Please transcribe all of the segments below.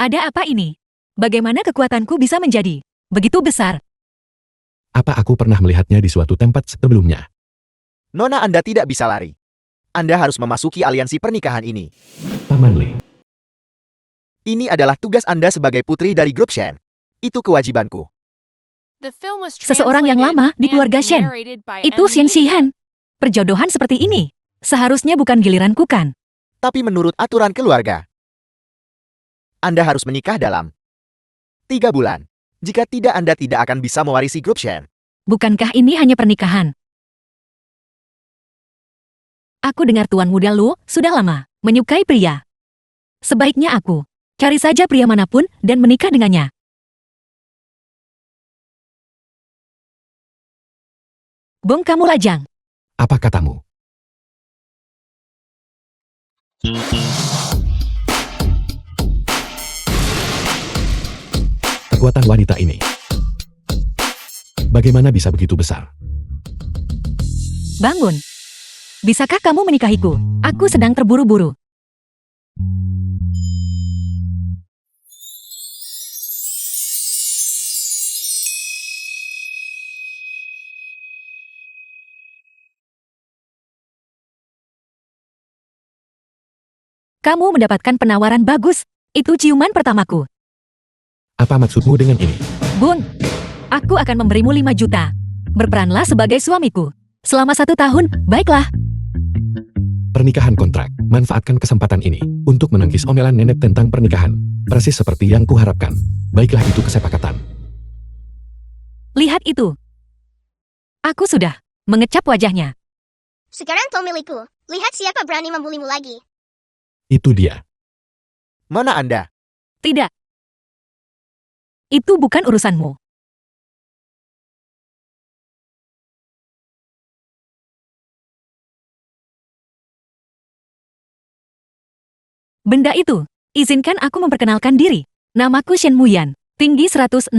Ada apa ini? Bagaimana kekuatanku bisa menjadi begitu besar? Apa aku pernah melihatnya di suatu tempat sebelumnya? Nona Anda tidak bisa lari. Anda harus memasuki aliansi pernikahan ini. Paman Li. Ini adalah tugas Anda sebagai putri dari grup Shen. Itu kewajibanku. Seseorang yang lama di keluarga Shen. Itu Xian Xihan. Perjodohan seperti ini seharusnya bukan giliranku kan? Tapi menurut aturan keluarga, Anda harus menikah dalam 3 bulan. Jika tidak, Anda tidak akan bisa mewarisi grup Shen. Bukankah ini hanya pernikahan? Aku dengar Tuan Muda Lu sudah lama menyukai pria. Sebaiknya aku cari saja pria manapun dan menikah dengannya. Bung, kamu lajang. Apa katamu? Kekuatan wanita ini. Bagaimana bisa begitu besar? Bangun. Bisakah kamu menikahiku? Aku sedang terburu-buru. Kamu mendapatkan penawaran bagus. Itu ciuman pertamaku. Apa maksudmu dengan ini? Bun, aku akan memberimu 5 juta. Berperanlah sebagai suamiku. Selama 1 tahun, baiklah. Pernikahan kontrak. Manfaatkan kesempatan ini untuk menangkis omelan nenek tentang pernikahan. Persis seperti yang kuharapkan. Baiklah, itu kesepakatan. Lihat itu. Aku sudah mengecap wajahnya. Sekarang kau milikku. Lihat siapa berani membulimu lagi. Itu dia. Mana Anda? Tidak. Itu bukan urusanmu. Benda itu, izinkan aku memperkenalkan diri. Namaku Shen Muyan, tinggi 165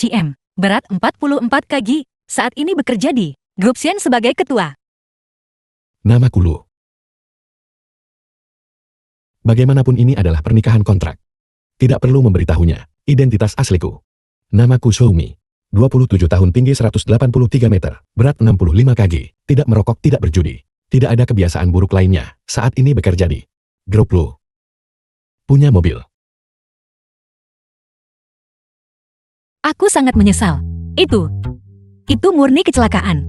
cm, berat 44 kg, saat ini bekerja di grup Shen sebagai ketua. Namaku Lu. Bagaimanapun ini adalah pernikahan kontrak. Tidak perlu memberitahunya identitas asliku. Namaku Shoumi. 27 tahun, tinggi 183 meter, berat 65 kg, tidak merokok, tidak berjudi. Tidak ada kebiasaan buruk lainnya. Saat ini bekerja di grup Lu. Punya mobil. Aku sangat menyesal. Itu murni kecelakaan.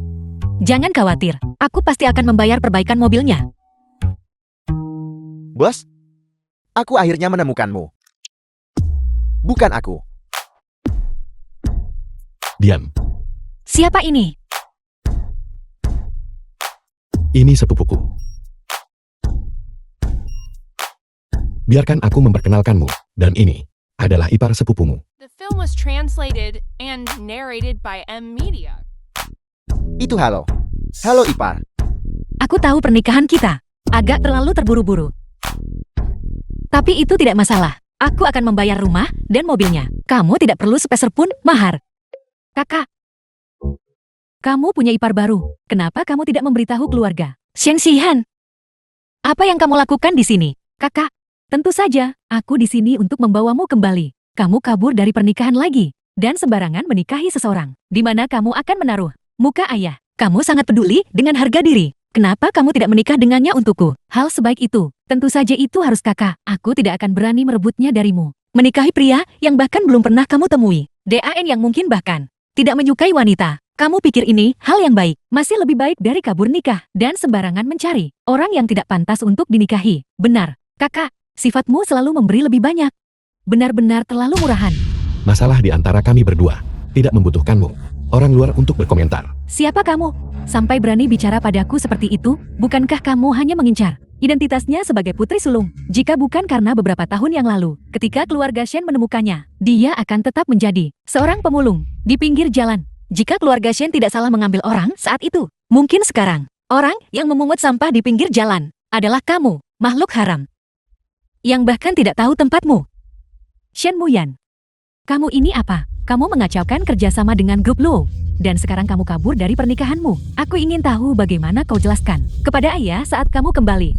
Jangan khawatir, aku pasti akan membayar perbaikan mobilnya. Bos? Aku akhirnya menemukanmu. Bukan aku. Diam. Siapa ini? Ini sepupuku. Biarkan aku memperkenalkanmu. Dan ini adalah ipar sepupumu. The film was translated and narrated by M Media. Itu halo. Halo ipar. Aku tahu pernikahan kita agak terlalu terburu-buru. Tapi itu tidak masalah. Aku akan membayar rumah dan mobilnya. Kamu tidak perlu sepeser pun mahar. Kakak, kamu punya ipar baru. Kenapa kamu tidak memberitahu keluarga? Xian Xihan, apa yang kamu lakukan di sini? Kakak, tentu saja, aku di sini untuk membawamu kembali. Kamu kabur dari pernikahan lagi, dan sembarangan menikahi seseorang. Di mana kamu akan menaruh muka ayah? Kamu sangat peduli dengan harga diri. Kenapa kamu tidak menikah dengannya untukku? Hal sebaik itu, tentu saja itu harus kakak. Aku tidak akan berani merebutnya darimu. Menikahi pria yang bahkan belum pernah kamu temui. DAN yang mungkin bahkan tidak menyukai wanita. Kamu pikir ini hal yang baik? Masih lebih baik dari kabur nikah dan sembarangan mencari orang yang tidak pantas untuk dinikahi. Benar, kakak, sifatmu selalu memberi lebih banyak. Benar-benar terlalu murahan. Masalah di antara kami berdua. Tidak membutuhkanmu. Orang luar untuk berkomentar. Siapa kamu? Sampai berani bicara padaku seperti itu? Bukankah kamu hanya mengincar identitasnya sebagai putri sulung? Jika bukan karena beberapa tahun yang lalu, ketika keluarga Shen menemukannya, dia akan tetap menjadi seorang pemulung di pinggir jalan. Jika keluarga Shen tidak salah mengambil orang saat itu, mungkin sekarang, orang yang memungut sampah di pinggir jalan adalah kamu, makhluk haram. Yang bahkan tidak tahu tempatmu. Shen Muyan, kamu ini apa? Kamu mengacaukan kerjasama dengan grup Luo. Dan sekarang kamu kabur dari pernikahanmu. Aku ingin tahu bagaimana kau jelaskan kepada ayah saat kamu kembali.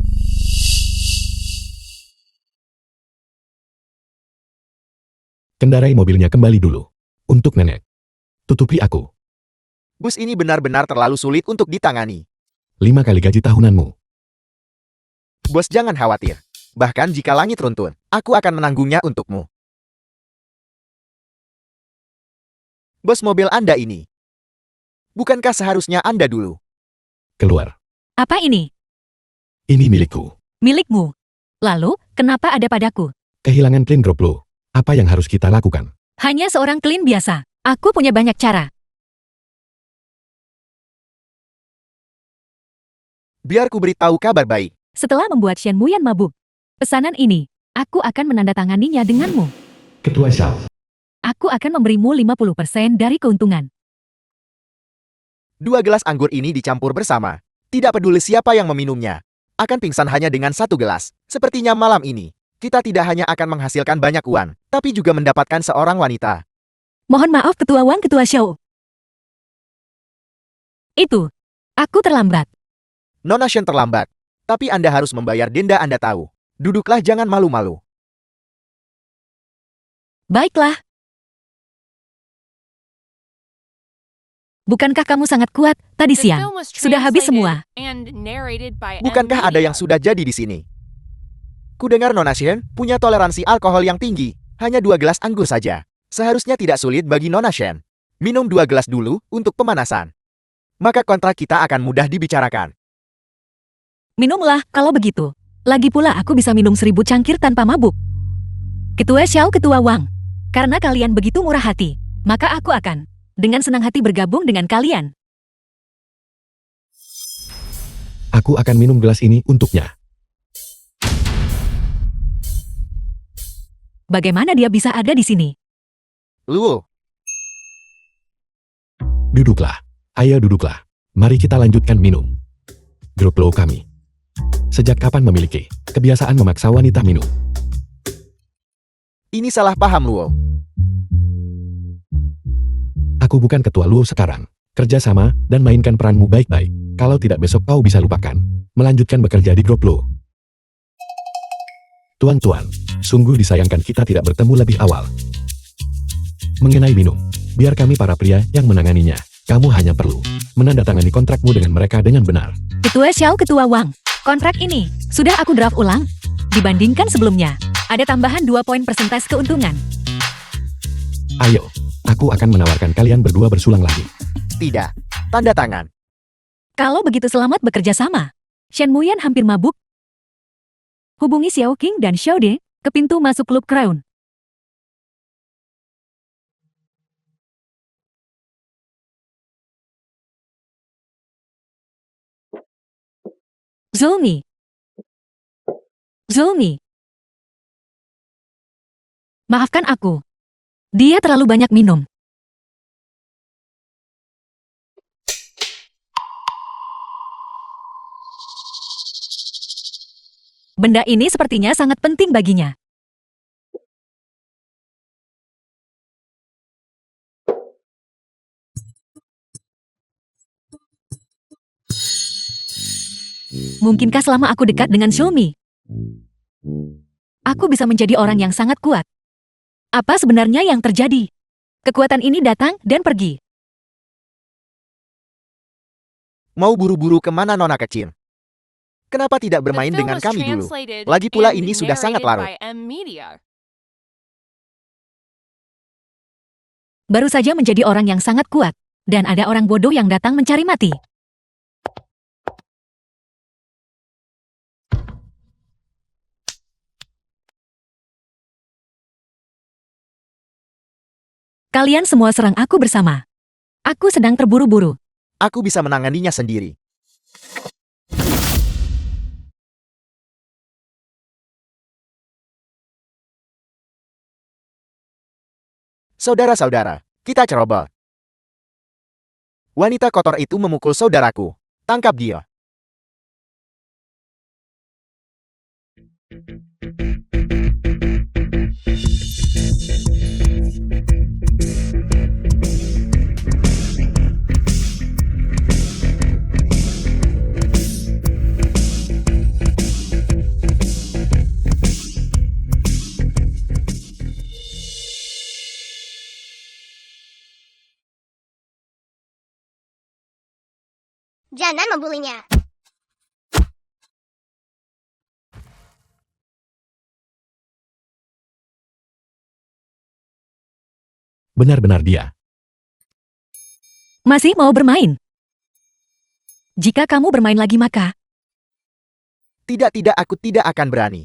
Kendarai mobilnya kembali dulu. Untuk nenek. Tutupi aku. Bus ini benar-benar terlalu sulit untuk ditangani. 5 kali gaji tahunanmu. Bos jangan khawatir. Bahkan jika langit runtun, aku akan menanggungnya untukmu. Bos mobil Anda ini. Bukankah seharusnya Anda dulu? Keluar. Apa ini? Ini milikku. Milikmu. Lalu, kenapa ada padaku? Kehilangan klien grup lo. Apa yang harus kita lakukan? Hanya seorang klien biasa. Aku punya banyak cara. Biar ku beritahu kabar baik. Setelah membuat Shen Muyan mabuk, pesanan ini, aku akan menandatanganinya denganmu. Ketua Xiao. Aku akan memberimu 50% dari keuntungan. 2 gelas anggur ini dicampur bersama. Tidak peduli siapa yang meminumnya. Akan pingsan hanya dengan 1 gelas. Sepertinya malam ini, kita tidak hanya akan menghasilkan banyak uang, tapi juga mendapatkan seorang wanita. Mohon maaf Ketua Wang, Ketua Xiao. Itu. Aku terlambat. Nona Shen terlambat. Tapi Anda harus membayar denda Anda tahu. Duduklah jangan malu-malu. Baiklah. Bukankah kamu sangat kuat tadi The siang? film was Sudah habis translated semua. and narrated by M. Bukankah ada Media. yang sudah jadi di sini? Kudengar Nona Shen punya toleransi alkohol yang tinggi. Hanya 2 gelas anggur saja. Seharusnya tidak sulit bagi Nona Shen. Minum 2 gelas dulu untuk pemanasan. Maka kontrak kita akan mudah dibicarakan. Minumlah kalau begitu. Lagi pula aku bisa minum 1000 cangkir tanpa mabuk. Ketua Xiao, Ketua Wang. Karena kalian begitu murah hati, maka aku akan dengan senang hati bergabung dengan kalian. Aku akan minum gelas ini untuknya. Bagaimana dia bisa ada di sini? Luo, Duduklah. Ayo duduklah. Mari kita lanjutkan minum. Grup lo kami. Sejak kapan memiliki kebiasaan memaksa wanita minum? ini salah paham Luo. Aku bukan ketua Luo sekarang. Kerja sama dan mainkan peranmu baik-baik. Kalau tidak besok kau bisa lupakan. Melanjutkan bekerja di grup Luo. Tuan-tuan, sungguh disayangkan kita tidak bertemu lebih awal. Mengenai minum, biar kami para pria yang menanganinya. Kamu hanya perlu menandatangani kontrakmu dengan mereka dengan benar. Ketua Xiao, Ketua Wang. Kontrak ini sudah aku draft ulang. Dibandingkan sebelumnya, ada tambahan 2 poin persentase keuntungan. Ayo, aku akan menawarkan kalian berdua bersulang lagi. Tidak. Tanda tangan. Kalau begitu selamat bekerja sama. Shen Muyan hampir mabuk. Hubungi Xiao Qing dan Xiao De ke pintu masuk klub Crown. Zulmi. Zulmi. Maafkan aku. Dia terlalu banyak minum. Benda ini sepertinya sangat penting baginya. Mungkinkah selama aku dekat dengan Zulmi, aku bisa menjadi orang yang sangat kuat? Apa sebenarnya yang terjadi? Kekuatan ini datang dan pergi. Mau buru-buru kemana Nona kecil? Kenapa tidak The bermain film dengan was kami dulu? translated Lagi pula and ini sudah sangat larut. narrated by M. Media. Baru saja menjadi orang yang sangat kuat. Dan ada orang bodoh yang datang mencari mati. Kalian semua serang aku bersama. Aku sedang terburu-buru. Aku bisa menanganinya sendiri. Saudara-saudara, kita ceroboh. Wanita kotor itu memukul saudaraku. Tangkap dia. Jangan membulinya. Benar-benar dia. Masih mau bermain? Jika kamu bermain lagi maka, Tidak, aku tidak akan berani.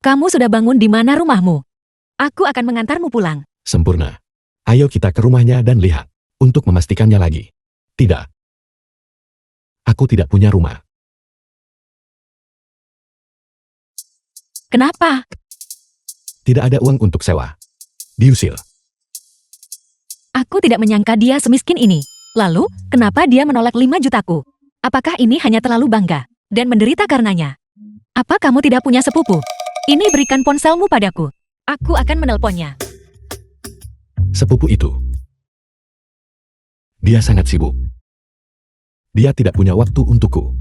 kamu sudah bangun di mana rumahmu? Aku akan mengantarmu pulang. Sempurna. Ayo kita ke rumahnya dan lihat. Untuk memastikannya lagi. Tidak. Aku tidak punya rumah. Kenapa? Tidak ada uang untuk sewa. Diusir. Aku tidak menyangka dia semiskin ini. Lalu, kenapa dia menolak 5 jutaku? Apakah ini hanya terlalu bangga dan menderita karenanya? Apa kamu tidak punya sepupu? Ini berikan ponselmu padaku. Aku akan menelponnya. Sepupu itu. Dia sangat sibuk. Dia tidak punya waktu untukku.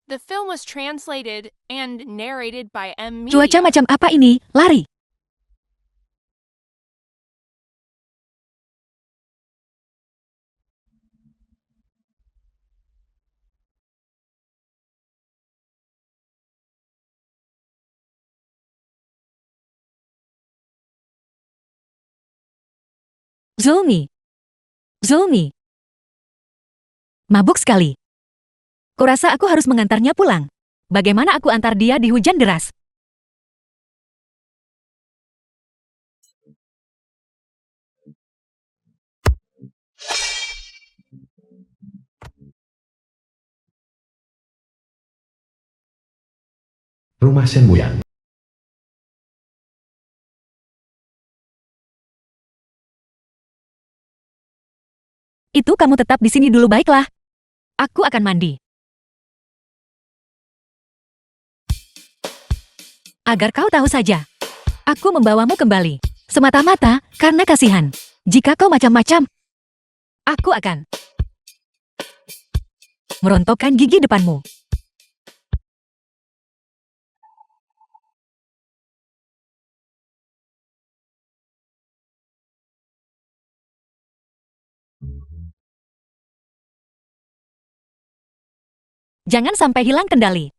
The film was translated and narrated by M. Cuaca Media. macam apa ini? Lari. Zulmi. Zulmi. Mabuk sekali. Kurasa aku harus mengantarnya pulang. Bagaimana aku antar dia di hujan deras? Rumah Shenmue. Itu kamu tetap di sini dulu baiklah. Aku akan mandi. Agar kau tahu saja. Aku membawamu kembali. Semata-mata karena kasihan. Jika kau macam-macam, aku akan merontokkan gigi depanmu. Jangan sampai hilang kendali.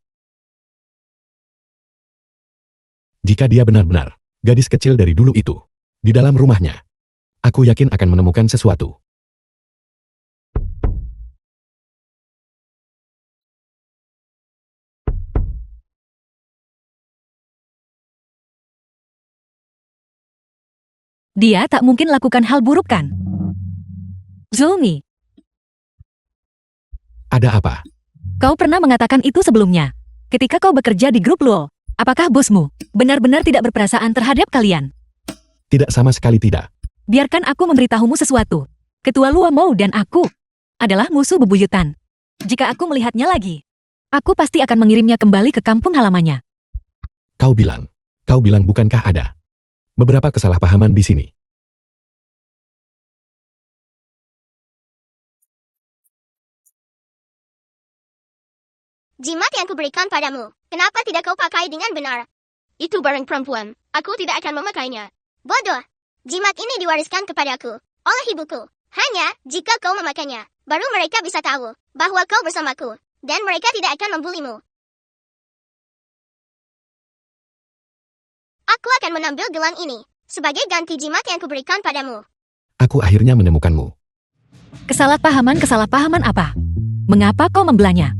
Jika dia benar-benar gadis kecil dari dulu itu, di dalam rumahnya, aku yakin akan menemukan sesuatu. Dia tak mungkin lakukan hal buruk kan? Zulmi, Ada apa? kau pernah mengatakan itu sebelumnya. Ketika kau bekerja di grup Luo, apakah bosmu benar-benar tidak berperasaan terhadap kalian? Tidak, sama sekali tidak. Biarkan aku memberitahumu sesuatu. Ketua Luo Mou dan aku adalah musuh bebuyutan. Jika aku melihatnya lagi, aku pasti akan mengirimnya kembali ke kampung halamannya. Kau bilang bukankah ada beberapa kesalahpahaman di sini? Jimat yang kuberikan padamu, kenapa tidak kau pakai dengan benar? Itu barang perempuan, aku tidak akan memakainya. Bodoh! Jimat ini diwariskan kepadaku oleh ibuku. Hanya jika kau memakainya, baru mereka bisa tahu bahwa kau bersamaku, dan mereka tidak akan membulimu. Aku akan menambil gelang ini sebagai ganti jimat yang kuberikan padamu. Aku akhirnya menemukanmu. Kesalahpahaman apa? Mengapa kau membelanya?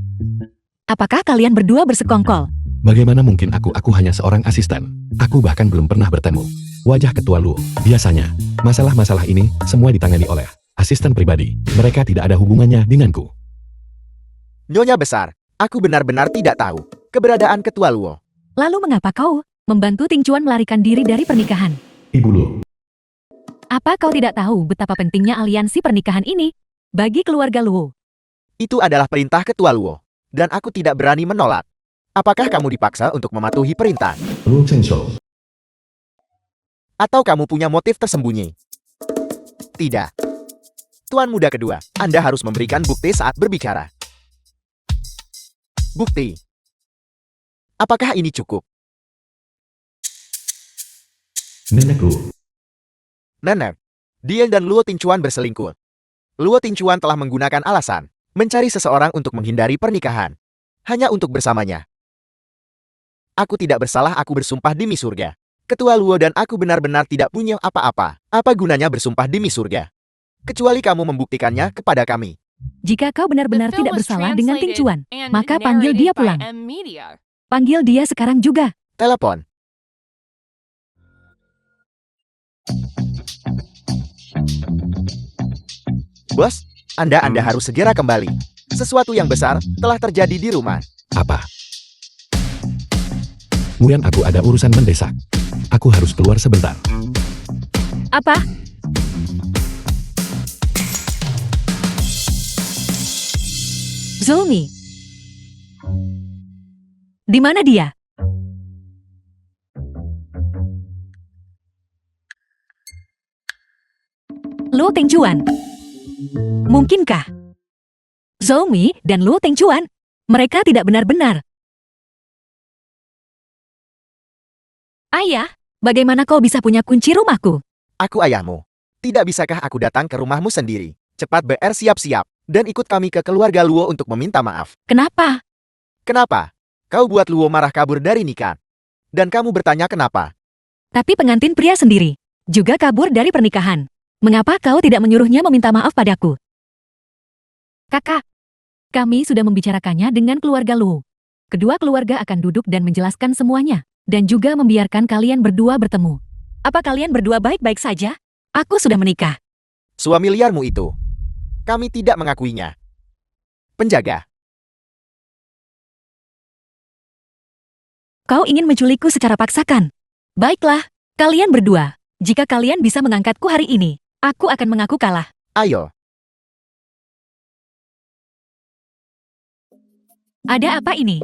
Apakah kalian berdua bersekongkol? Bagaimana mungkin aku hanya seorang asisten. Aku bahkan belum pernah bertemu wajah ketua Luo. Biasanya, masalah-masalah ini semua ditangani oleh asisten pribadi. Mereka tidak ada hubungannya denganku. Nyonya besar, aku benar-benar tidak tahu keberadaan ketua Luo. Lalu mengapa kau membantu Ting Chuan melarikan diri dari pernikahan? Ibu Luo, Apa kau tidak tahu betapa pentingnya aliansi pernikahan ini bagi keluarga Luo? Itu adalah perintah ketua Luo, dan aku tidak berani menolak. Apakah kamu dipaksa untuk mematuhi perintah? Luo Chengshou. Atau kamu punya motif tersembunyi? Tidak. Tuan muda kedua, Anda harus memberikan bukti saat berbicara. Bukti. Apakah ini cukup? Nenek Luo. Nenek, Dian dan Luo Tingchuan berselingkuh. Luo Tingchuan telah menggunakan alasan mencari seseorang untuk menghindari pernikahan. Hanya untuk bersamanya. Aku tidak bersalah, aku bersumpah demi surga. Ketua Luo dan aku benar-benar tidak punya apa-apa. Apa gunanya bersumpah demi surga? Kecuali kamu membuktikannya kepada kami. Jika kau The benar-benar film tidak was bersalah dengan Ting Chuan, translated and maka panggil narrated dia by pulang. M Media. Panggil dia sekarang juga. Telepon. Bos, Anda harus segera kembali. Sesuatu yang besar telah terjadi di rumah. Apa? Nguyen, aku ada urusan mendesak. Aku harus keluar sebentar. Apa? Zulmi. Di mana dia? Luo Tingchuan. Mungkinkah Zhou Mi dan Luo Tingchuan, mereka tidak benar-benar? Ayah, bagaimana kau bisa punya kunci rumahku? Aku ayahmu. Tidak bisakah aku datang ke rumahmu sendiri? Cepat siap-siap dan ikut kami ke keluarga Luo untuk meminta maaf. Kenapa? Kenapa? Kau buat Luo marah kabur dari nikah. Dan kamu bertanya kenapa? Tapi pengantin pria sendiri juga kabur dari pernikahan. Mengapa kau tidak menyuruhnya meminta maaf padaku? Kakak, kami sudah membicarakannya dengan keluarga Luo. Kedua keluarga akan duduk dan menjelaskan semuanya, dan juga membiarkan kalian berdua bertemu. Apa kalian berdua baik-baik saja? Aku sudah menikah. Suami liarmu itu. Kami tidak mengakuinya. Penjaga. Kau ingin menculikku secara paksakan? Baiklah, kalian berdua. Jika kalian bisa mengangkatku hari ini, aku akan mengaku kalah. Ayo. Ada apa ini?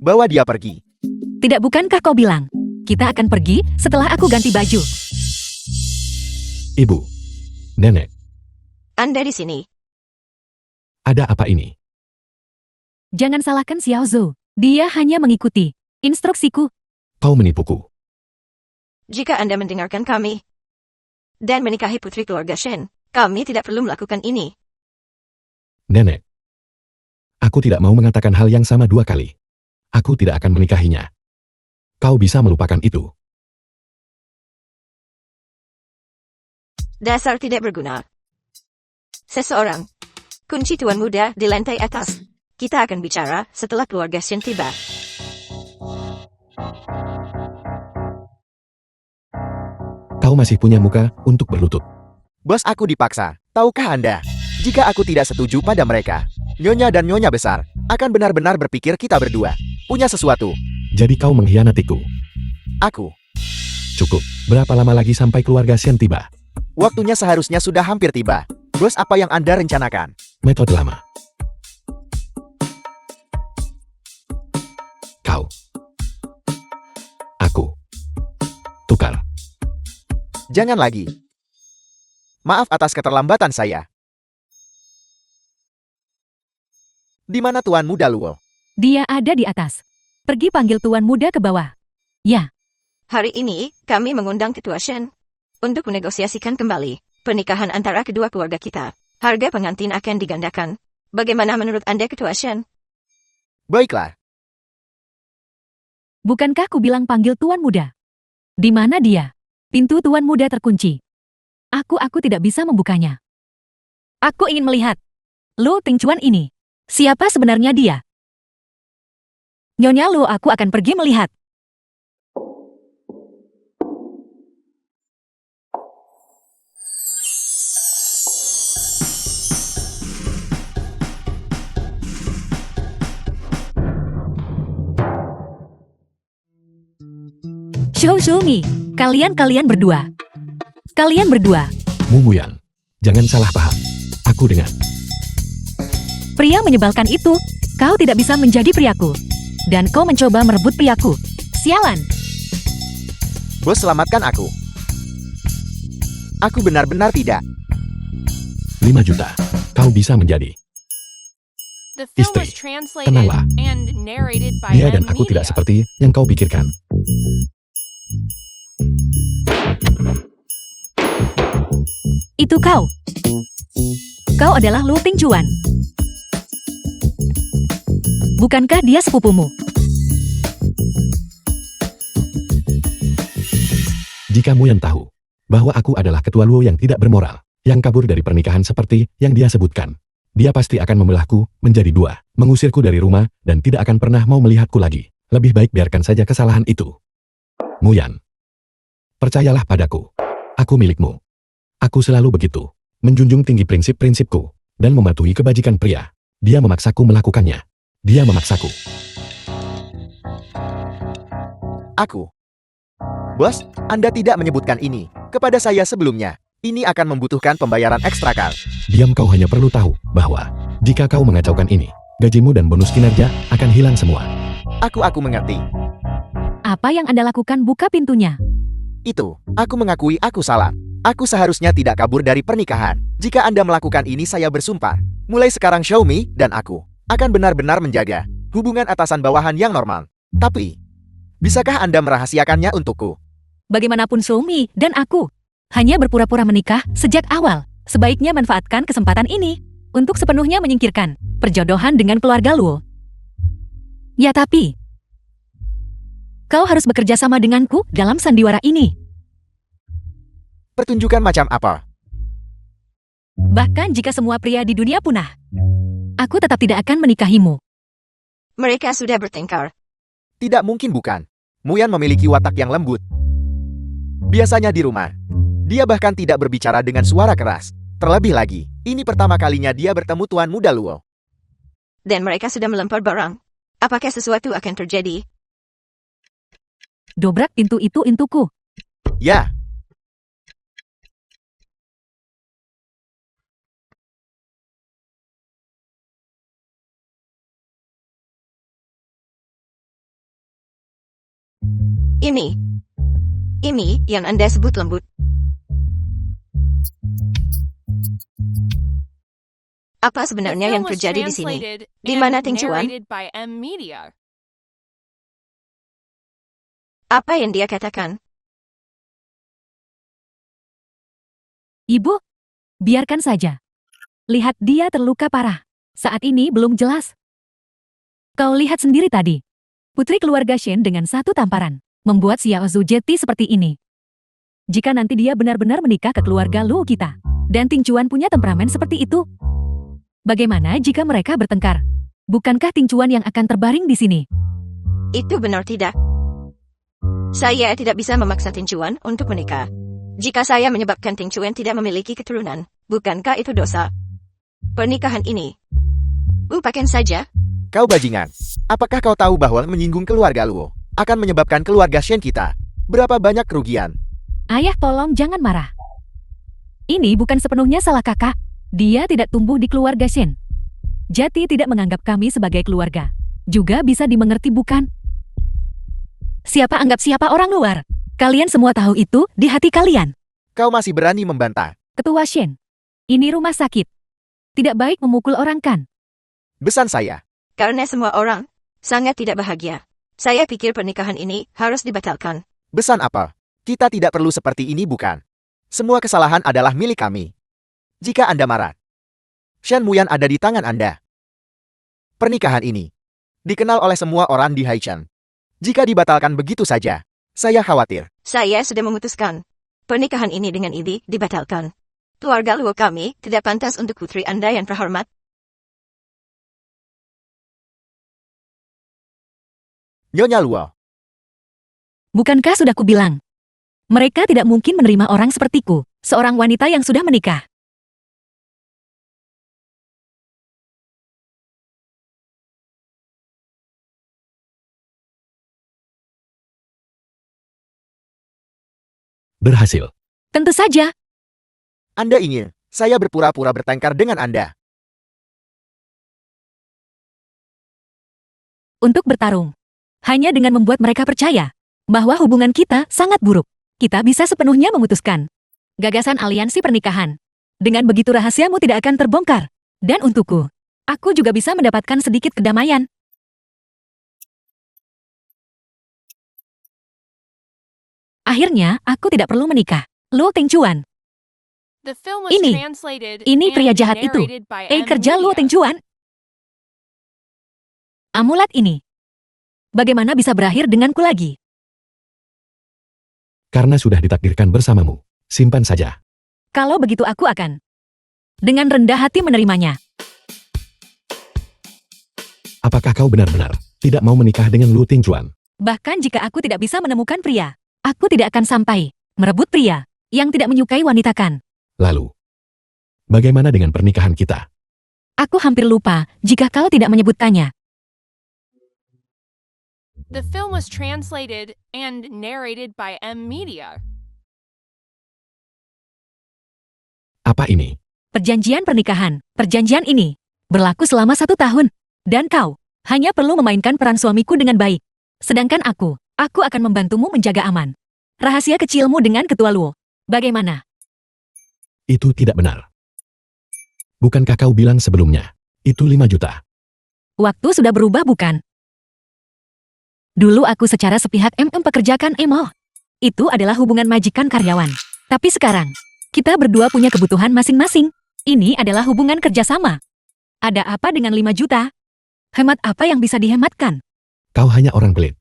Bawa dia pergi. Tidak bukankah kau bilang, kita akan pergi setelah aku ganti baju? Ibu. Nenek, Anda di sini. ada apa ini? Jangan salahkan Xiao Zhou. Dia hanya mengikuti instruksiku. Kau menipuku. Jika Anda mendengarkan kami dan menikahi putri keluarga Shen, kami tidak perlu melakukan ini. Nenek. Aku tidak mau mengatakan hal yang sama dua kali. Aku tidak akan menikahinya. Kau bisa melupakan itu. Dasar tidak berguna. Seseorang. Kunci tuan muda di lantai atas. Kita akan bicara setelah keluarga Shen tiba. Kau masih punya muka untuk berlutut. Bos, aku dipaksa. Tahukah Anda? Jika aku tidak setuju pada mereka, Nyonya dan Nyonya besar akan benar-benar berpikir kita berdua punya sesuatu. Jadi kau mengkhianatiku. Aku. Cukup. Berapa lama lagi sampai keluarga Shen tiba? Waktunya seharusnya sudah hampir tiba. Bos, apa yang Anda rencanakan? Metode lama. Kau. Aku. Tukar. Jangan lagi. Maaf atas keterlambatan saya. Di mana Tuan Muda Luo? Dia ada di atas. Pergi panggil tuan muda ke bawah. Ya, Hari ini, kami mengundang Ketua Shen untuk menegosiasikan kembali pernikahan antara kedua keluarga kita. Harga pengantin akan digandakan. Bagaimana menurut Anda, Ketua Shen? Baiklah. bukankah ku bilang panggil tuan muda? Di mana dia? Pintu tuan muda terkunci. Aku tidak bisa membukanya. Aku ingin melihat Luo Tingchuan ini. Siapa sebenarnya dia? Nyonya Luo, aku akan pergi melihat. Shou Mi, kalian berdua. Kalian berdua, Mumuyan. Jangan salah paham. Aku dengan pria menyebalkan itu. Kau tidak bisa menjadi priaku. Dan kau mencoba merebut priaku. Sialan. Bos, selamatkan aku. Aku benar-benar tidak. 5 juta. Kau bisa menjadi. The film Istri, was translated tenanglah. and narrated by Dia M dan aku tidak Media. seperti yang kau pikirkan. Itu kau. Kau adalah Lu Tingcuan. Bukankah dia sepupumu? Jika Muyan tahu bahwa aku adalah ketua Luo yang tidak bermoral, yang kabur dari pernikahan seperti yang dia sebutkan, dia pasti akan membelahku menjadi dua, mengusirku dari rumah, dan tidak akan pernah mau melihatku lagi. Lebih baik biarkan saja kesalahan itu. Muyan, percayalah padaku. Aku milikmu. Aku selalu begitu, menjunjung tinggi prinsip-prinsipku, dan mematuhi kebajikan pria. Dia memaksaku melakukannya. Dia memaksaku. Aku. Bos, Anda tidak menyebutkan ini kepada saya sebelumnya. Ini akan membutuhkan pembayaran ekstra kan? Diam, kau hanya perlu tahu bahwa jika kau mengacaukan ini, gajimu dan bonus kinerja akan hilang semua. Aku mengerti. Apa yang Anda lakukan? Buka pintunya. Itu, aku mengakui aku salah. Aku seharusnya tidak kabur dari pernikahan. Jika Anda melakukan ini, saya bersumpah. Mulai sekarang Xiaomi dan aku akan benar-benar menjaga hubungan atasan bawahan yang normal. Tapi, bisakah Anda merahasiakannya untukku? Bagaimanapun Xiaomi dan aku hanya berpura-pura menikah sejak awal. Sebaiknya manfaatkan kesempatan ini untuk sepenuhnya menyingkirkan perjodohan dengan keluarga Luo. Ya tapi, kau harus bekerja sama denganku dalam sandiwara ini. Pertunjukan macam apa? Bahkan jika semua pria di dunia punah, aku tetap tidak akan menikahimu. Mereka sudah bertengkar. Tidak mungkin bukan. Muyan memiliki watak yang lembut. Biasanya di rumah, dia bahkan tidak berbicara dengan suara keras. Terlebih lagi, ini pertama kalinya dia bertemu Tuan Muda Luo. Dan mereka sudah melempar barang. Apakah sesuatu akan terjadi? Dobrak pintu itu untukku. Ya, Ini yang Anda sebut lembut. Apa The sebenarnya film yang was terjadi di sini? translated Di and mana Tingcuan? narrated by M Media. Apa yang dia katakan? Ibu, biarkan saja. Lihat dia terluka parah. Saat ini belum jelas. Kau lihat sendiri tadi. Putri keluarga Shen dengan satu tamparan membuat Xiao Zujeti seperti ini. Jika nanti dia benar-benar menikah ke keluarga Lu kita, dan Tingcuan punya temperamen seperti itu, bagaimana jika mereka bertengkar? Bukankah Tingcuan yang akan terbaring di sini? Itu benar tidak? Saya tidak bisa memaksa Tingcuan untuk menikah. Jika saya menyebabkan Tingcuan tidak memiliki keturunan, bukankah itu dosa? Pernikahan ini, lupakan saja. kau bajingan. Apakah kau tahu bahwa menyinggung keluarga Luo akan menyebabkan keluarga Shen kita berapa banyak kerugian? Ayah, tolong jangan marah. Ini bukan sepenuhnya salah kakak. Dia tidak tumbuh di keluarga Shen. Jati tidak menganggap kami sebagai keluarga. Juga bisa dimengerti bukan? Siapa anggap siapa orang luar? Kalian semua tahu itu di hati kalian. Kau masih berani membantah. Ketua Shen, ini rumah sakit. Tidak baik memukul orang kan? Besan saya. Karena semua orang sangat tidak bahagia. Saya pikir pernikahan ini harus dibatalkan. Besan apa? Kita tidak perlu seperti ini bukan? Semua kesalahan adalah milik kami. Jika Anda marah, Shen Muyan ada di tangan Anda. Pernikahan ini dikenal oleh semua orang di Haishan. Jika dibatalkan begitu saja, saya khawatir. Saya sudah memutuskan. Pernikahan ini dengan Idi dibatalkan. Keluarga Luo kami tidak pantas untuk putri Anda yang terhormat. Nyonya Luo, Bukankah sudah kubilang? Mereka tidak mungkin menerima orang sepertiku, seorang wanita yang sudah menikah. Berhasil. Tentu saja. Anda ingin saya berpura-pura bertengkar dengan Anda. Untuk bertarung. Hanya dengan membuat mereka percaya bahwa hubungan kita sangat buruk. Kita bisa sepenuhnya memutuskan gagasan aliansi pernikahan. Dengan begitu rahasiamu tidak akan terbongkar. Dan untukku, aku juga bisa mendapatkan sedikit kedamaian. Akhirnya, aku tidak perlu menikah. Lu Tingcuan. The film was Ini. translated Ini pria and jahat itu. narrated by Kerja Luo Media. Tingchuan. Amulet ini. Bagaimana bisa berakhir denganku lagi? Karena sudah ditakdirkan bersamamu. Simpan saja. Kalau begitu aku akan dengan rendah hati menerimanya. Apakah kau benar-benar tidak mau menikah dengan Lu Tingchuan? Bahkan jika aku tidak bisa menemukan pria, aku tidak akan sampai merebut pria yang tidak menyukai wanita kan. Lalu, bagaimana dengan pernikahan kita? Aku hampir lupa jika kau tidak menyebutkannya. The film was translated and narrated by Media. Apa ini? Perjanjian pernikahan. Perjanjian ini berlaku selama 1 tahun. Dan kau hanya perlu memainkan peran suamiku dengan baik. Sedangkan aku akan membantumu menjaga aman rahasia kecilmu dengan ketua Luo. Bagaimana? Itu tidak benar. Bukankah kau bilang sebelumnya, itu 5 juta? Waktu sudah berubah bukan? Dulu aku secara sepihak pekerjakan Emo. Itu adalah hubungan majikan karyawan. Tapi sekarang, kita berdua punya kebutuhan masing-masing. Ini adalah hubungan kerjasama. Ada apa dengan 5 juta? Hemat apa yang bisa dihematkan? Kau hanya orang pelit.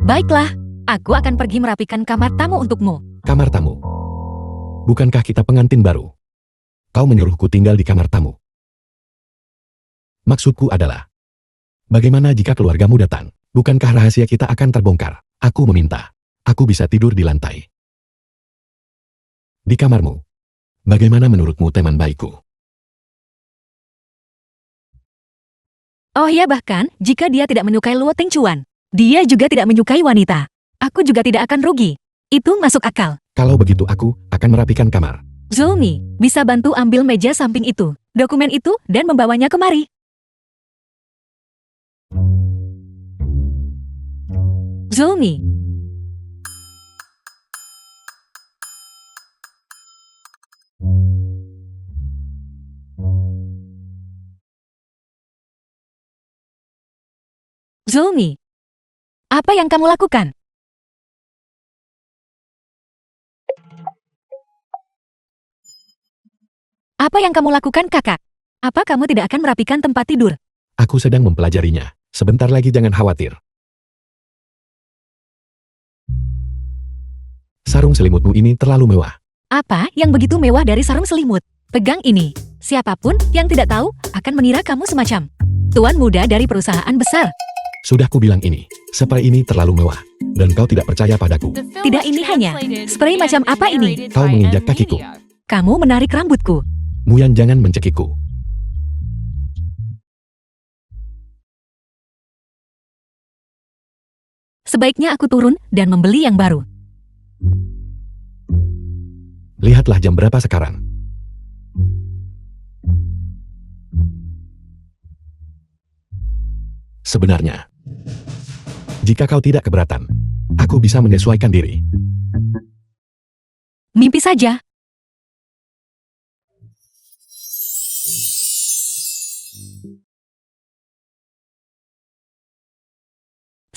Baiklah, aku akan pergi merapikan kamar tamu untukmu. Kamar tamu. Bukankah kita pengantin baru? Kau menyuruhku tinggal di kamar tamu. Maksudku adalah, bagaimana jika keluargamu datang? Bukankah rahasia kita akan terbongkar? Aku meminta. Aku bisa tidur di lantai. Di kamarmu. Bagaimana menurutmu teman baikku? Oh ya, bahkan jika dia tidak menyukai Luo Tingchuan, dia juga tidak menyukai wanita. Aku juga tidak akan rugi. Itu masuk akal. Kalau begitu aku akan merapikan kamar. Zulmi, bisa bantu ambil meja samping itu, dokumen itu, dan membawanya kemari. Zulmi. Zulmi. Apa yang kamu lakukan? Apa yang kamu lakukan, kakak? Apa kamu tidak akan merapikan tempat tidur? Aku sedang mempelajarinya. Sebentar lagi jangan khawatir. Sarung selimutmu ini terlalu mewah. Apa yang begitu mewah dari sarung selimut? Pegang ini. Siapapun yang tidak tahu akan mengira kamu semacam tuan muda dari perusahaan besar. Sudah kubilang ini. Spray ini terlalu mewah. Dan kau tidak percaya padaku. The film Tidak, was ini hanya translated spray and macam apa ini? narrated Kau by menginjak kakiku. Media. Kamu menarik rambutku. Muyan jangan mencekikku. Sebaiknya aku turun dan membeli yang baru. Lihatlah jam berapa sekarang. Sebenarnya, jika kau tidak keberatan, aku bisa menyesuaikan diri. Mimpi saja.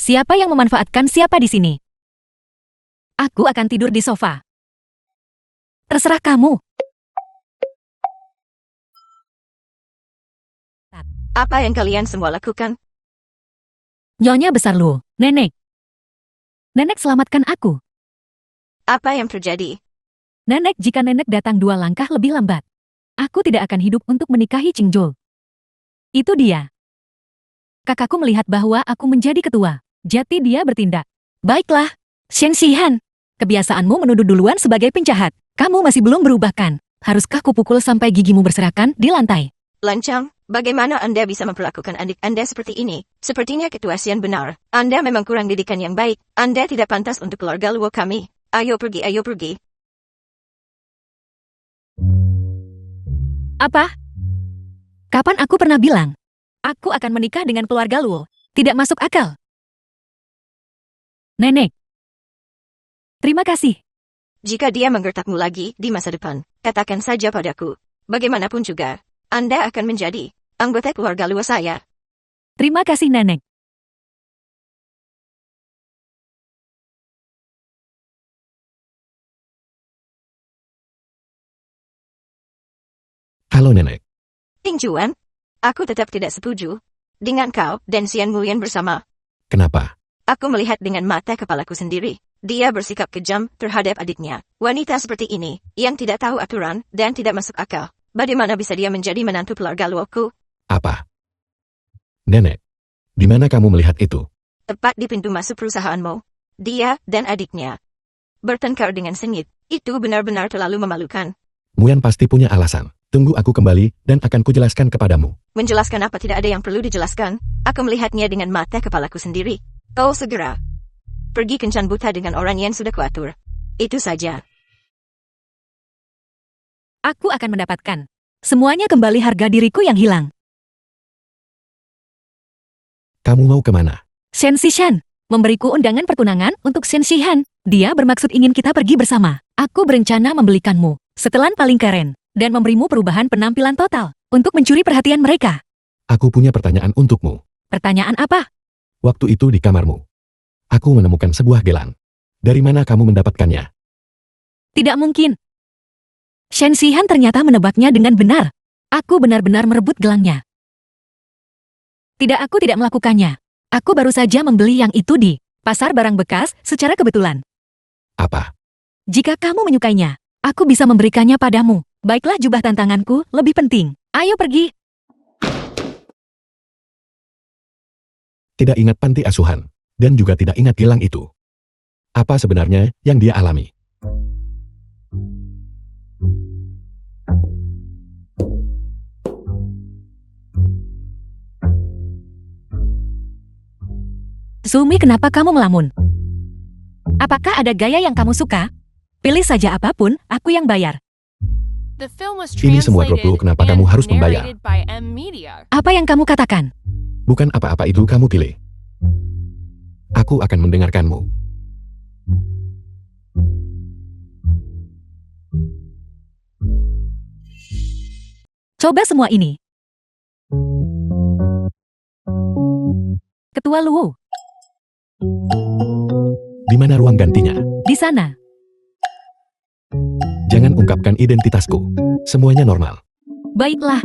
Siapa yang memanfaatkan siapa di sini? Aku akan tidur di sofa. Terserah kamu. Apa yang kalian semua lakukan? Nyonya besar Luo, nenek. Nenek selamatkan aku. Apa yang terjadi? Nenek, jika nenek datang 2 langkah lebih lambat, aku tidak akan hidup untuk menikahi Qingzhou. Itu dia. Kakakku melihat bahwa aku menjadi ketua. Jadi dia bertindak. Baiklah, Shen Xihan. Kebiasaanmu menuduh duluan sebagai penjahat. Kamu masih belum berubah kan? Haruskah kupukul sampai gigimu berserakan di lantai? Lancang, bagaimana Anda bisa memperlakukan adik Anda seperti ini? Sepertinya Ketua Xian benar. Anda memang kurang didikan yang baik. Anda tidak pantas untuk keluarga Luo kami. Ayo pergi, ayo pergi. Apa? Kapan aku pernah bilang? Aku akan menikah dengan keluarga Luo. Tidak masuk akal. Nenek. Terima kasih. Jika dia menggertakmu lagi di masa depan, katakan saja padaku. Bagaimanapun juga, Anda akan menjadi anggota keluarga Luo saya. Terima kasih, Nenek. Halo nenek. Ting Chuan, aku tetap tidak setuju dengan kau dan Xian Muyan bersama. Kenapa? Aku melihat dengan mata kepalaku sendiri. Dia bersikap kejam terhadap adiknya. Wanita seperti ini, yang tidak tahu aturan dan tidak masuk akal. Bagaimana bisa dia menjadi menantu keluarga luoku? Apa? Nenek, di mana kamu melihat itu? Tepat di pintu masuk perusahaanmu. Dia dan adiknya bertengkar dengan sengit. Itu benar-benar terlalu memalukan. Muyan pasti punya alasan. Tunggu aku kembali dan akan kujelaskan kepadamu. Menjelaskan apa tidak ada yang perlu dijelaskan. Aku melihatnya dengan mata kepalaku sendiri. Kau segera pergi kencan buta dengan orang yang sudah kuatur. Itu saja. Aku akan mendapatkan semuanya kembali harga diriku yang hilang. Kamu mau kemana? Shen Xishan memberiku undangan pertunangan untuk Shen Xihan. Dia bermaksud ingin kita pergi bersama. Aku berencana membelikanmu setelan paling keren dan memberimu perubahan penampilan total untuk mencuri perhatian mereka. Aku punya pertanyaan untukmu. Pertanyaan apa? Waktu itu di kamarmu, aku menemukan sebuah gelang. Dari mana kamu mendapatkannya? Tidak mungkin. Shen Xihan ternyata menebaknya dengan benar. Aku benar-benar merebut gelangnya. Tidak, aku tidak melakukannya. Aku baru saja membeli yang itu di pasar barang bekas secara kebetulan. Apa? Jika kamu menyukainya, aku bisa memberikannya padamu. Baiklah, jubah tantanganku lebih penting. Ayo pergi. Tidak ingat panti asuhan, dan juga tidak ingat gelang itu. Apa sebenarnya yang dia alami? Sumi, kenapa kamu melamun? Apakah ada gaya yang kamu suka? Pilih saja apapun, aku yang bayar. The film was Ini semua drop dulu, translated kenapa kamu and harus membayar? narrated by M Media. Apa yang kamu katakan? Bukan apa-apa itu kamu pilih. Aku akan mendengarkanmu. Coba semua ini. Ketua Luwu, Di mana ruang gantinya? di sana. Jangan ungkapkan identitasku. Semuanya normal. Baiklah.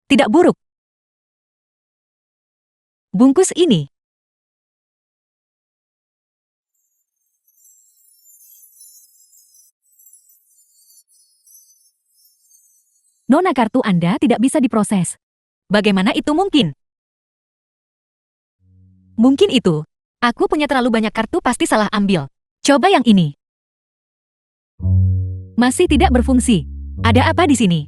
Tidak buruk. Bungkus ini. Nona, kartu Anda tidak bisa diproses. Bagaimana itu mungkin? Mungkin itu. Aku punya terlalu banyak kartu, pasti salah ambil. Coba yang ini. Masih tidak berfungsi. Ada apa di sini?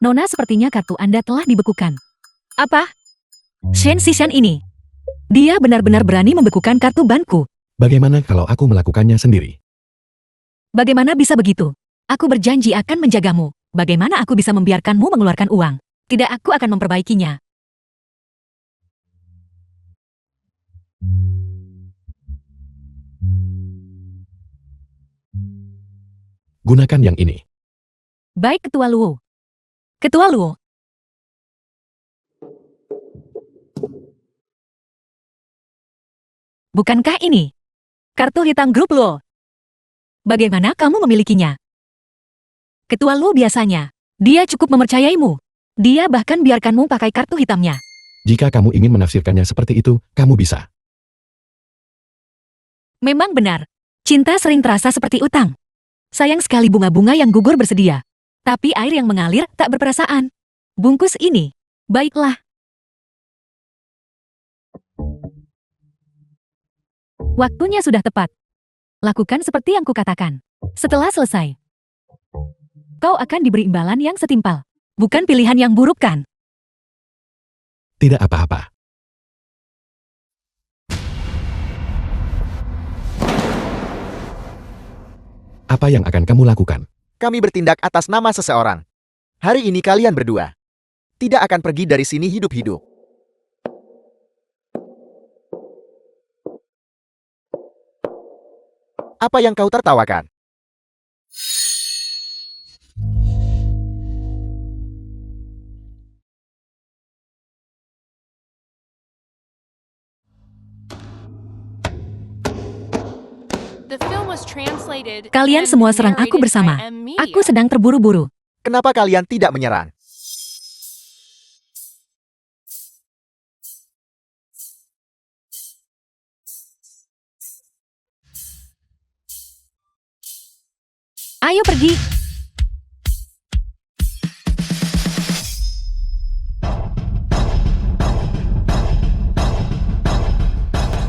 Nona, sepertinya kartu Anda telah dibekukan. Apa? Shen Xishan ini. Dia benar-benar berani membekukan kartu banku. Bagaimana kalau aku melakukannya sendiri? Bagaimana bisa begitu? Aku berjanji akan menjagamu. Bagaimana aku bisa membiarkanmu mengeluarkan uang? Tidak, aku akan memperbaikinya. Gunakan yang ini. Baik, Ketua Luo. Ketua Luo. Bukankah ini kartu hitam grup Luo? Bagaimana kamu memilikinya? Ketua Luo biasanya, dia cukup mempercayaimu. Dia bahkan biarkanmu pakai kartu hitamnya. Jika kamu ingin menafsirkannya seperti itu, kamu bisa. Memang benar. Cinta sering terasa seperti utang. Sayang sekali bunga-bunga yang gugur bersedia. Tapi air yang mengalir tak berperasaan. Bungkus ini. Baiklah. Waktunya sudah tepat. Lakukan seperti yang kukatakan. Setelah selesai, kau akan diberi imbalan yang setimpal. Bukan pilihan yang buruk, kan? Tidak apa-apa. Apa yang akan kamu lakukan? Kami bertindak atas nama seseorang. Hari ini kalian berdua tidak akan pergi dari sini hidup-hidup. Apa yang kau tertawakan? The film was translated Kalian and semua serang aku narrated bersama. by M Media. Aku sedang terburu-buru. Kenapa kalian tidak menyerang? Ayo pergi.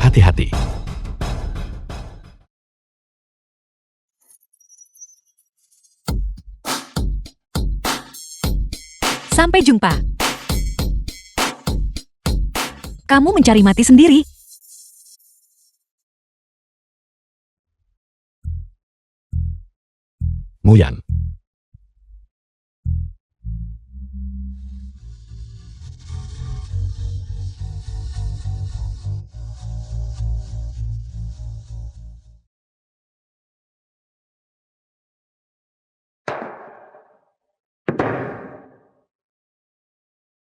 Hati-hati. Sampai jumpa. Kamu mencari mati sendiri. Muyan.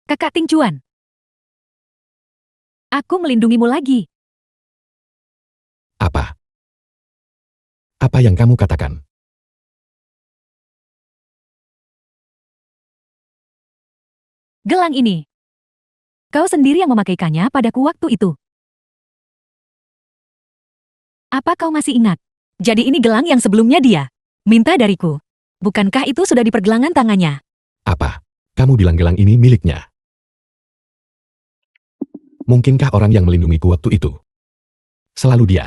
Kakak Ting Chuan. Aku melindungimu lagi. Apa? Apa yang kamu katakan? Gelang ini. Kau sendiri yang memakaikannya padaku waktu itu. Apa kau masih ingat? Jadi ini gelang yang sebelumnya dia minta dariku. Bukankah itu sudah di pergelangan tangannya? Apa? Kamu bilang gelang ini miliknya? Mungkinkah orang yang melindungiku waktu itu selalu dia?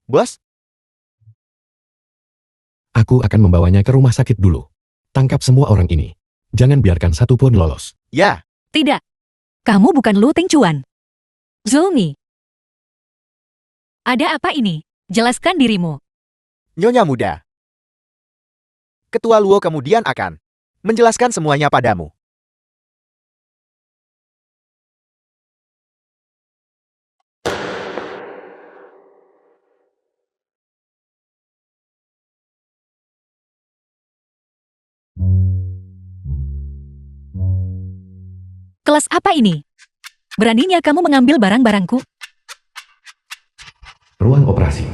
Bos, Aku akan membawanya ke rumah sakit dulu. Tangkap semua orang ini. Jangan biarkan satu pun lolos. ya, Tidak. Kamu bukan Lu Ting Chuan. Zulmi. Ada apa ini? Jelaskan dirimu. Nyonya Muda. Ketua Luo kemudian akan menjelaskan semuanya padamu. Kelas apa ini? Beraninya kamu mengambil barang-barangku? Ruang operasi.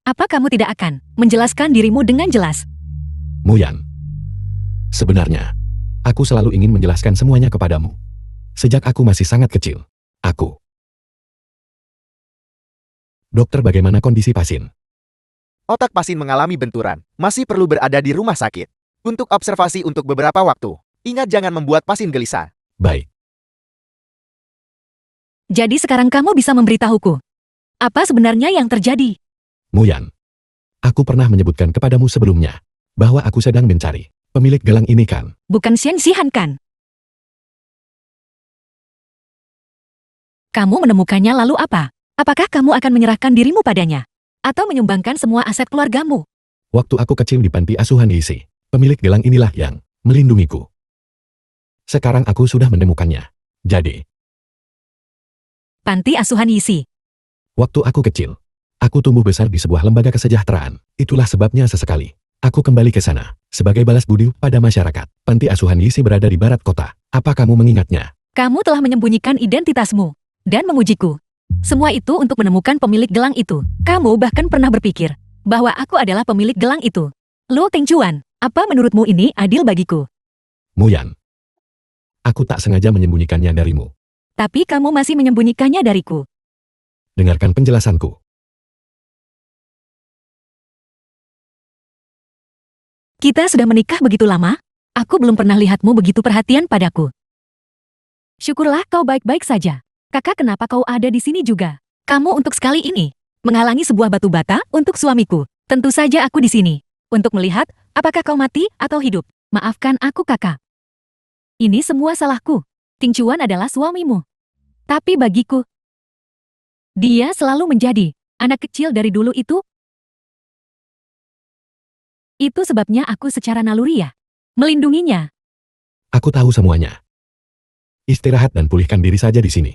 Apa kamu tidak akan menjelaskan dirimu dengan jelas? Muyan. Sebenarnya, aku selalu ingin menjelaskan semuanya kepadamu. Sejak aku masih sangat kecil, aku. Dokter, bagaimana kondisi pasien? Otak pasien mengalami benturan, masih perlu berada di rumah sakit. Untuk observasi untuk beberapa waktu. Ingat jangan membuat pasien gelisah. Baik. Jadi sekarang kamu bisa memberitahuku. Apa sebenarnya yang terjadi? Muyan. Aku pernah menyebutkan kepadamu sebelumnya bahwa aku sedang mencari pemilik gelang ini kan? Bukan Xian Xihan kan? Kamu menemukannya lalu apa? Apakah kamu akan menyerahkan dirimu padanya? Atau menyumbangkan semua aset keluargamu? Waktu aku kecil di panti asuhan Yisi, pemilik gelang inilah yang melindungiku. Sekarang aku sudah menemukannya. Jadi, Panti asuhan Yisi. waktu aku kecil, aku tumbuh besar di sebuah lembaga kesejahteraan. Itulah sebabnya sesekali aku kembali ke sana sebagai balas budi pada masyarakat. Panti asuhan Yisi berada di barat kota. Apa kamu mengingatnya? Kamu telah menyembunyikan identitasmu dan mengujiku. Semua itu untuk menemukan pemilik gelang itu. Kamu bahkan pernah berpikir bahwa aku adalah pemilik gelang itu. Lu Ting Chuan, apa menurutmu ini adil bagiku? Muyan. Aku tak sengaja menyembunyikannya darimu. Tapi kamu masih menyembunyikannya dariku. Dengarkan penjelasanku. Kita sudah menikah begitu lama, aku belum pernah lihatmu begitu perhatian padaku. Syukurlah kau baik-baik saja. Kakak, kenapa kau ada di sini juga? Kamu untuk sekali ini menghalangi sebuah batu bata untuk suamiku. Tentu saja aku di sini untuk melihat apakah kau mati atau hidup. Maafkan aku, kakak. Ini semua salahku. Ting Chuan adalah suamimu. Tapi bagiku, dia selalu menjadi anak kecil dari dulu itu. Itu sebabnya aku secara naluri ya melindunginya. Aku tahu semuanya. Istirahat dan pulihkan diri saja di sini.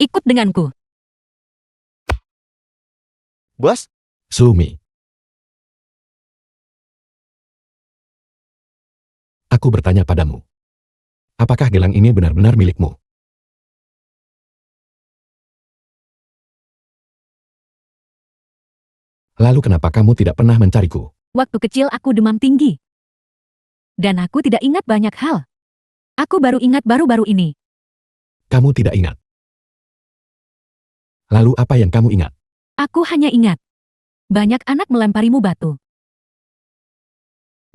Ikut denganku. Bos, Sumi. Aku bertanya padamu. Apakah gelang ini benar-benar milikmu? Lalu kenapa kamu tidak pernah mencariku? Waktu kecil aku demam tinggi. Dan aku tidak ingat banyak hal. Aku baru ingat baru-baru ini. Kamu tidak ingat. Lalu apa yang kamu ingat? Aku hanya ingat. Banyak anak melemparimu batu.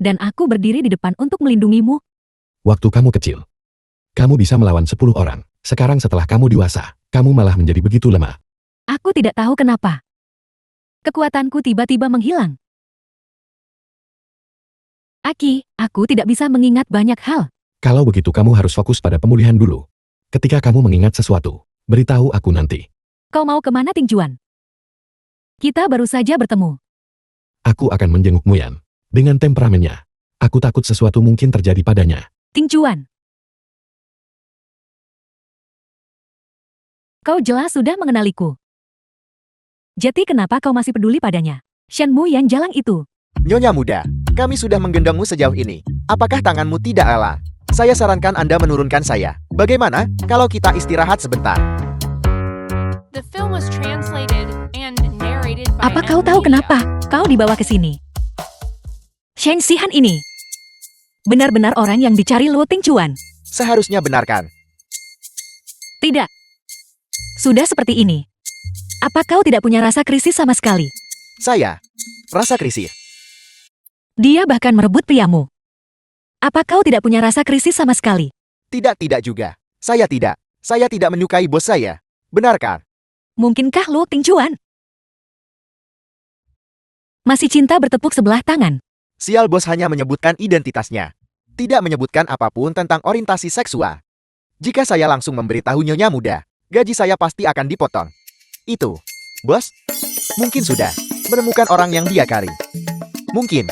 Dan aku berdiri di depan untuk melindungimu. Waktu kamu kecil. Kamu bisa melawan 10 orang. Sekarang setelah kamu dewasa, kamu malah menjadi begitu lemah. Aku tidak tahu kenapa. Kekuatanku tiba-tiba menghilang. Aki, aku tidak bisa mengingat banyak hal. Kalau begitu kamu harus fokus pada pemulihan dulu. Ketika kamu mengingat sesuatu, beritahu aku nanti. Kau mau kemana, Ting Juan? Kita baru saja bertemu. Aku akan menjenguk Muyan. Dengan temperamennya, aku takut sesuatu mungkin terjadi padanya. Ting Juan. Kau jelas sudah mengenaliku. Jadi kenapa kau masih peduli padanya? Shenmu yang jalang itu. Nyonya muda, kami sudah menggendongmu sejauh ini. Apakah tanganmu tidak lelah? Saya sarankan Anda menurunkan saya. Bagaimana kalau kita istirahat sebentar? The film was translated and narrated by Apa M. kau tahu Media. kenapa kau dibawa ke sini? Shen Xihan ini benar-benar orang yang dicari Luo Tingchuan. Seharusnya benarkan. Tidak. Sudah seperti ini. Apa kau tidak punya rasa krisis sama sekali? Saya rasa krisis. Dia bahkan merebut priamu. Apa kau tidak punya rasa krisis sama sekali? Tidak juga. Saya tidak. Saya tidak menyukai bos saya. Benarkah? Mungkinkah Luo Tingchuan masih cinta bertepuk sebelah tangan? Sial, bos hanya menyebutkan identitasnya. Tidak menyebutkan apapun tentang orientasi seksual. Jika saya langsung memberitahu Nyonya muda, gaji saya pasti akan dipotong. Itu, bos, mungkin sudah menemukan orang yang dia cari. Mungkin.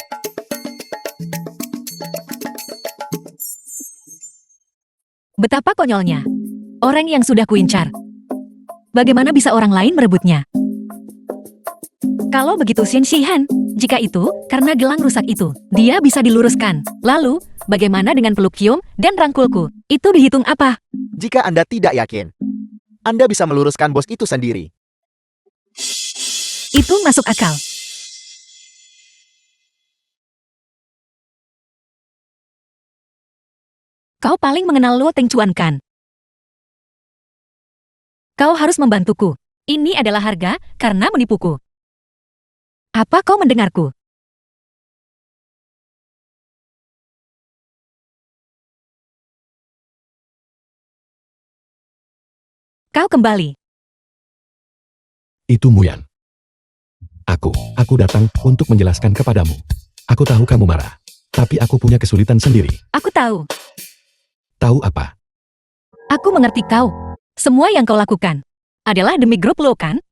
Betapa konyolnya. Orang yang sudah kuincar. Bagaimana bisa orang lain merebutnya? Kalau begitu Shen Xihan, jika itu karena gelang rusak itu, dia bisa diluruskan. Lalu, bagaimana dengan peluk Kyom dan rangkulku? Itu dihitung apa? Jika Anda tidak yakin, Anda bisa meluruskan bos itu sendiri. Itu masuk akal. Kau paling mengenal Luo Tingchuan kan? Kau harus membantuku. Ini adalah harga karena menipuku. Apa kau mendengarku? Kau kembali. Itu Muyan. Aku datang untuk menjelaskan kepadamu. Aku tahu kamu marah. Tapi aku punya kesulitan sendiri. Aku tahu. Tahu apa? Aku mengerti kau. Semua yang kau lakukan adalah demi grup lo kan?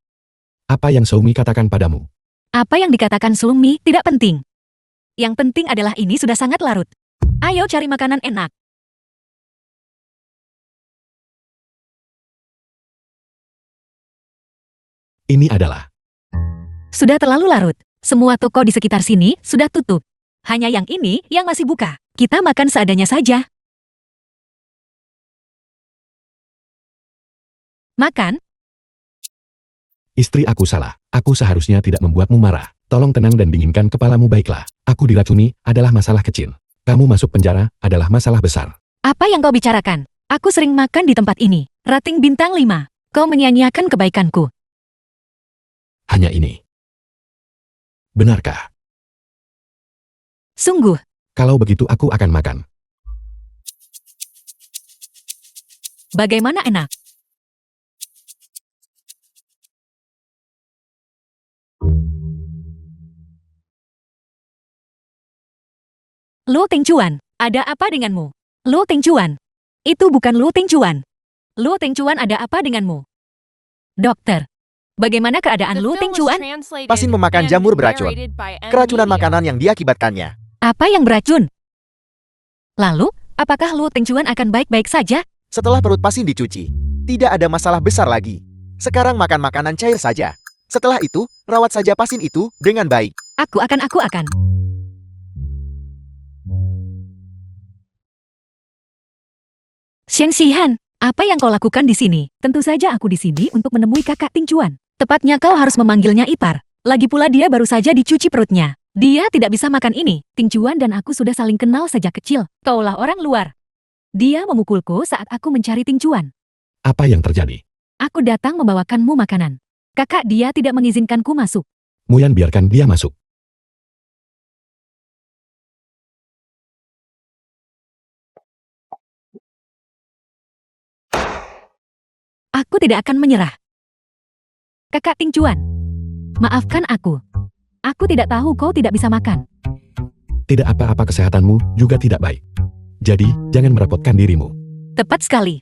Apa yang Soumi katakan padamu? Apa yang dikatakan Sumi tidak penting. Yang penting adalah ini sudah sangat larut. Ayo cari makanan enak. Ini adalah... Sudah terlalu larut. Semua toko di sekitar sini sudah tutup. Hanya yang ini yang masih buka. Kita makan seadanya saja. Makan? Istri aku salah. Aku seharusnya tidak membuatmu marah. Tolong tenang dan dinginkan kepalamu baiklah. Aku diracuni adalah masalah kecil. Kamu masuk penjara adalah masalah besar. Apa yang kau bicarakan? Aku sering makan di tempat ini. Rating bintang 5. Kau menyia-nyiakan kebaikanku. Hanya ini. Benarkah? Sungguh. Kalau begitu aku akan makan. Bagaimana enak? Luo Tingchuan, ada apa denganmu? Luo Tingchuan. Itu bukan Luo Tingchuan. Luo Tingchuan, ada apa denganmu? Dokter. Bagaimana keadaan The Luo film was Tingchuan? translated Pasien memakan and jamur beracun. narrated by M. Keracunan Media. makanan yang diakibatkannya. Apa yang beracun? Lalu, apakah Luo Tingchuan akan baik-baik saja? Setelah perut pasien dicuci, tidak ada masalah besar lagi. Sekarang makan makanan cair saja. Setelah itu, rawat saja pasien itu dengan baik. Aku akan. Shen Xihan, apa yang kau lakukan di sini? Tentu saja aku di sini untuk menemui kakak Ting Chuan. Tepatnya kau harus memanggilnya ipar. Lagi pula dia baru saja dicuci perutnya. Dia tidak bisa makan ini. Ting Chuan dan aku sudah saling kenal sejak kecil. Kaulah orang luar. Dia memukulku saat aku mencari Ting Chuan. Apa yang terjadi? Aku datang membawakanmu makanan. Kakak dia tidak mengizinkanku masuk. Muyan biarkan dia masuk. Aku tidak akan menyerah. Kakak Ting Chuan, maafkan aku. Aku tidak tahu kau tidak bisa makan. Tidak apa-apa, kesehatanmu juga tidak baik. Jadi, jangan merepotkan dirimu. Tepat sekali.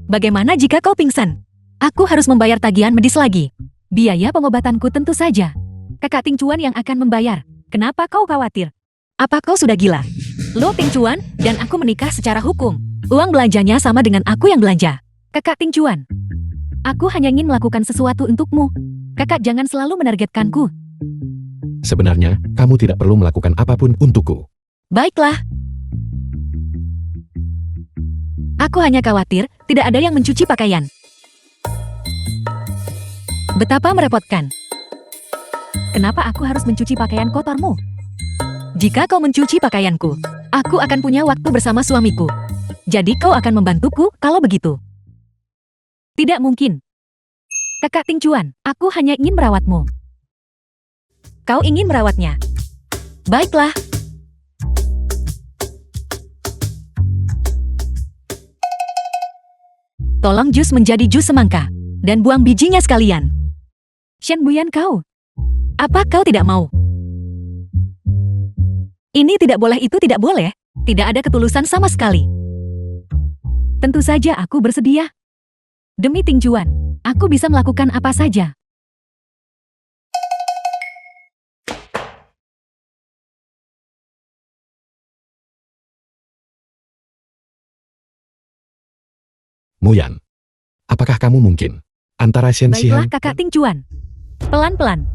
Bagaimana jika kau pingsan? Aku harus membayar tagihan medis lagi. Biaya pengobatanku tentu saja. Kakak Ting Chuan yang akan membayar. Kenapa kau khawatir? Apa kau sudah gila? Lo Ting Chuan dan aku menikah secara hukum. Uang belanjanya sama dengan aku yang belanja. Kakak Ting Chuan, aku hanya ingin melakukan sesuatu untukmu. Kakak jangan selalu menargetkanku. Sebenarnya, kamu tidak perlu melakukan apapun untukku. Baiklah. Aku hanya khawatir tidak ada yang mencuci pakaian. Betapa merepotkan. Kenapa aku harus mencuci pakaian kotormu? Jika kau mencuci pakaianku, aku akan punya waktu bersama suamiku. Jadi kau akan membantuku kalau begitu. Tidak mungkin. Kakak Ting Chuan, aku hanya ingin merawatmu. Kau ingin merawatnya. Baiklah. Tolong jus menjadi jus semangka. Dan buang bijinya sekalian. Shen Buyan kau. Apa kau tidak mau? Ini tidak boleh, itu tidak boleh. Tidak ada ketulusan sama sekali. Tentu saja aku bersedia. Demi Ting Chuan, aku bisa melakukan apa saja. Muyan, apakah kamu mungkin antara Shen Baiklah Xihan kakak Ting Chuan. Pelan-pelan.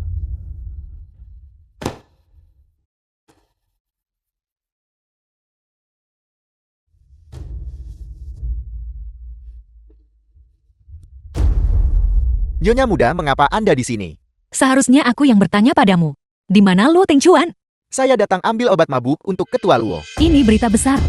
Nyonya muda, mengapa Anda di sini? Seharusnya aku yang bertanya padamu. Di mana Luo Ting Chuan? Saya datang ambil obat mabuk untuk Ketua Luo. Ini berita besar.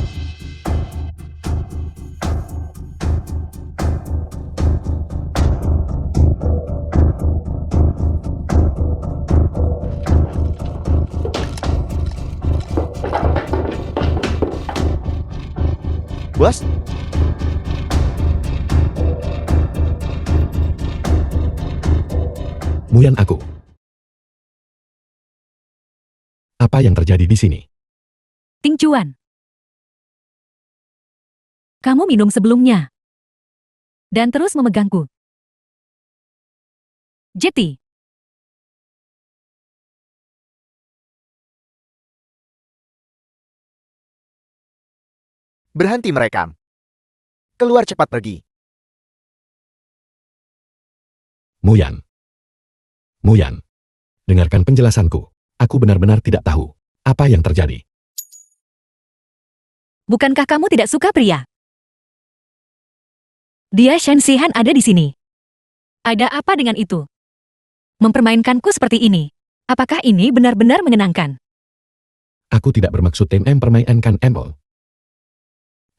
Bos, Muyan aku. Apa yang terjadi di sini? Ting Chuan. Kamu minum sebelumnya. Dan terus memegangku. Jetty. berhenti merekam. Keluar cepat pergi. Muyan. Muyan. Dengarkan penjelasanku. Aku benar-benar tidak tahu apa yang terjadi. Bukankah kamu tidak suka pria? Dia Shen Xihan ada di sini. Ada apa dengan itu? Mempermainkanku seperti ini. Apakah ini benar-benar menyenangkan? Aku tidak bermaksud mempermainkan Embol.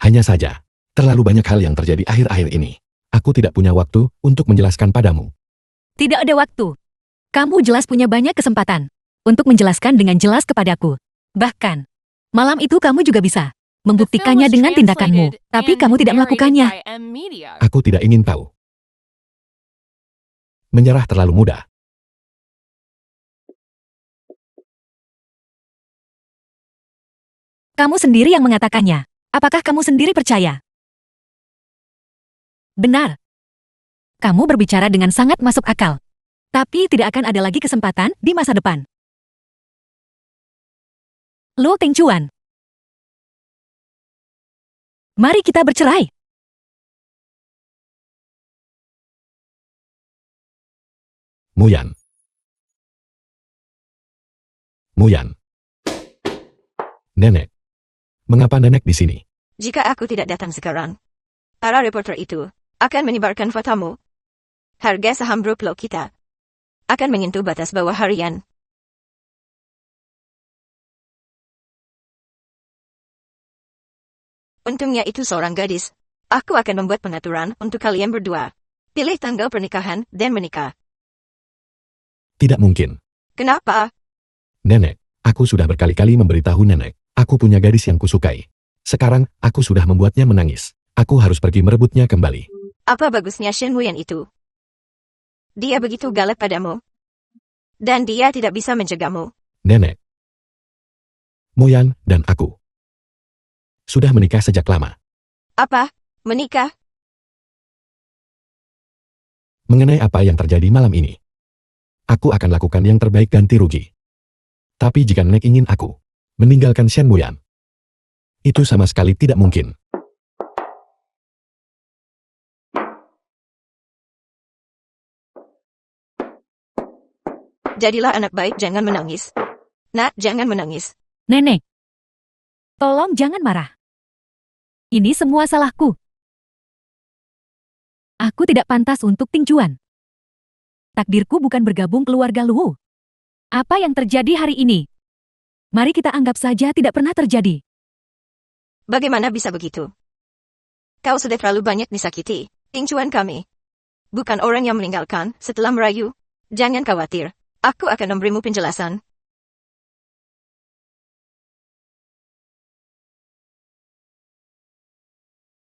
Hanya saja, terlalu banyak hal yang terjadi akhir-akhir ini. Aku tidak punya waktu untuk menjelaskan padamu. Tidak ada waktu. Kamu jelas punya banyak kesempatan untuk menjelaskan dengan jelas kepadaku. Bahkan, malam itu kamu juga bisa membuktikannya dengan tindakanmu, tapi kamu tidak melakukannya. Aku tidak ingin tahu. Menyerah terlalu mudah. Kamu sendiri yang mengatakannya. Apakah kamu sendiri percaya? Benar. Kamu berbicara dengan sangat masuk akal. Tapi tidak akan ada lagi kesempatan di masa depan. Luo Ting Chuan. Mari kita bercerai. Muyan. Muyan. Nenek. Mengapa nenek di sini? Jika aku tidak datang sekarang, Para reporter itu akan menyebarkan fotomu. Harga saham Bruplo kita akan menyentuh batas bawah harian. Untungnya itu seorang gadis. Aku akan membuat pengaturan untuk kalian berdua. Pilih tanggal pernikahan dan menikah. Tidak mungkin. Kenapa? Nenek, aku sudah berkali-kali memberitahu nenek. Aku punya gadis yang kusukai. Sekarang, aku sudah membuatnya menangis. Aku harus pergi merebutnya kembali. Apa bagusnya Shen Wuyan itu? Dia begitu galak padamu. Dan dia tidak bisa mencegahmu. Nenek. Moyan dan aku sudah menikah sejak lama. Apa? Menikah? Mengenai apa yang terjadi malam ini, aku akan lakukan yang terbaik ganti rugi. Tapi jika nenek ingin aku meninggalkan Shen Wuyan, itu sama sekali tidak mungkin. Jadilah anak baik, jangan menangis. Nak, jangan menangis. Nenek, tolong jangan marah. Ini semua salahku. Aku tidak pantas untuk Ting Chuan. Takdirku bukan bergabung keluarga Luwu. Apa yang terjadi hari ini? Mari kita anggap saja tidak pernah terjadi. Bagaimana bisa begitu? Kau sudah terlalu banyak disakiti. Ting Chuan kami bukan orang yang meninggalkan setelah merayu. Jangan khawatir. Aku akan memberimu penjelasan.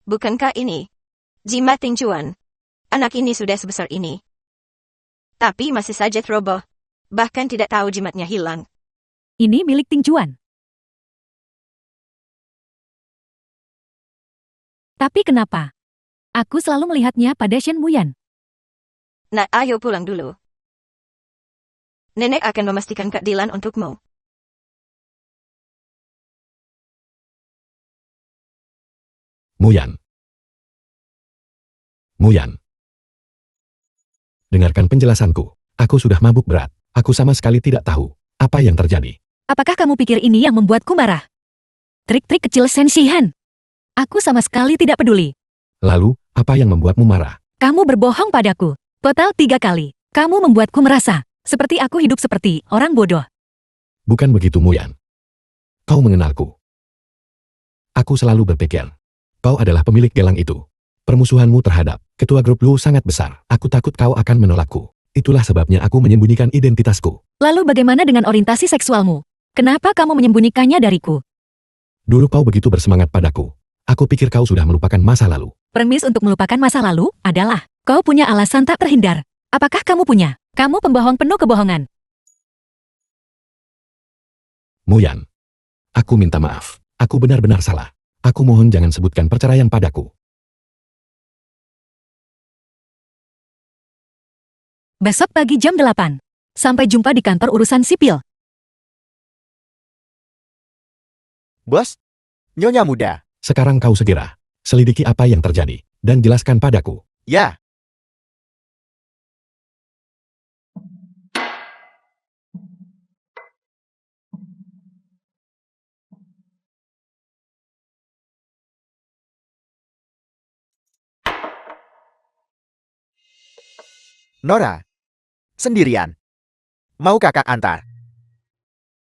Bukankah ini jimat Ting Chuan? Anak ini sudah sebesar ini, tapi masih saja ceroboh. Bahkan tidak tahu jimatnya hilang. Ini milik Ting Chuan. Tapi kenapa? Aku selalu melihatnya pada Shen Wuyan. Nak, ayo pulang dulu. Nenek akan memastikan keadilan untukmu. Moyan. Moyan. Dengarkan penjelasanku. Aku sudah mabuk berat. Aku sama sekali tidak tahu apa yang terjadi. Apakah kamu pikir ini yang membuatku marah? Trik-trik kecil Shen Shihan. Aku sama sekali tidak peduli. Lalu, apa yang membuatmu marah? Kamu berbohong padaku. Total 3 kali. Kamu membuatku merasa seperti aku hidup seperti orang bodoh. Bukan begitu, Moyan. Kau mengenalku. Aku selalu berpikir, kau adalah pemilik gelang itu. Permusuhanmu terhadap ketua grup Lu sangat besar. Aku takut kau akan menolakku. Itulah sebabnya aku menyembunyikan identitasku. Lalu bagaimana dengan orientasi seksualmu? Kenapa kamu menyembunyikannya dariku? Dulu kau begitu bersemangat padaku. Aku pikir kau sudah melupakan masa lalu. Premis untuk melupakan masa lalu adalah kau punya alasan tak terhindar. Apakah kamu punya? Kamu pembohong penuh kebohongan. Moyan. Aku minta maaf. Aku benar-benar salah. Aku mohon jangan sebutkan perceraian padaku. Besok pagi jam 8. Sampai jumpa di kantor urusan sipil. Bos, Nyonya muda. Sekarang kau segera selidiki apa yang terjadi dan jelaskan padaku. Ya. Nora. Sendirian. Mau kakak antar?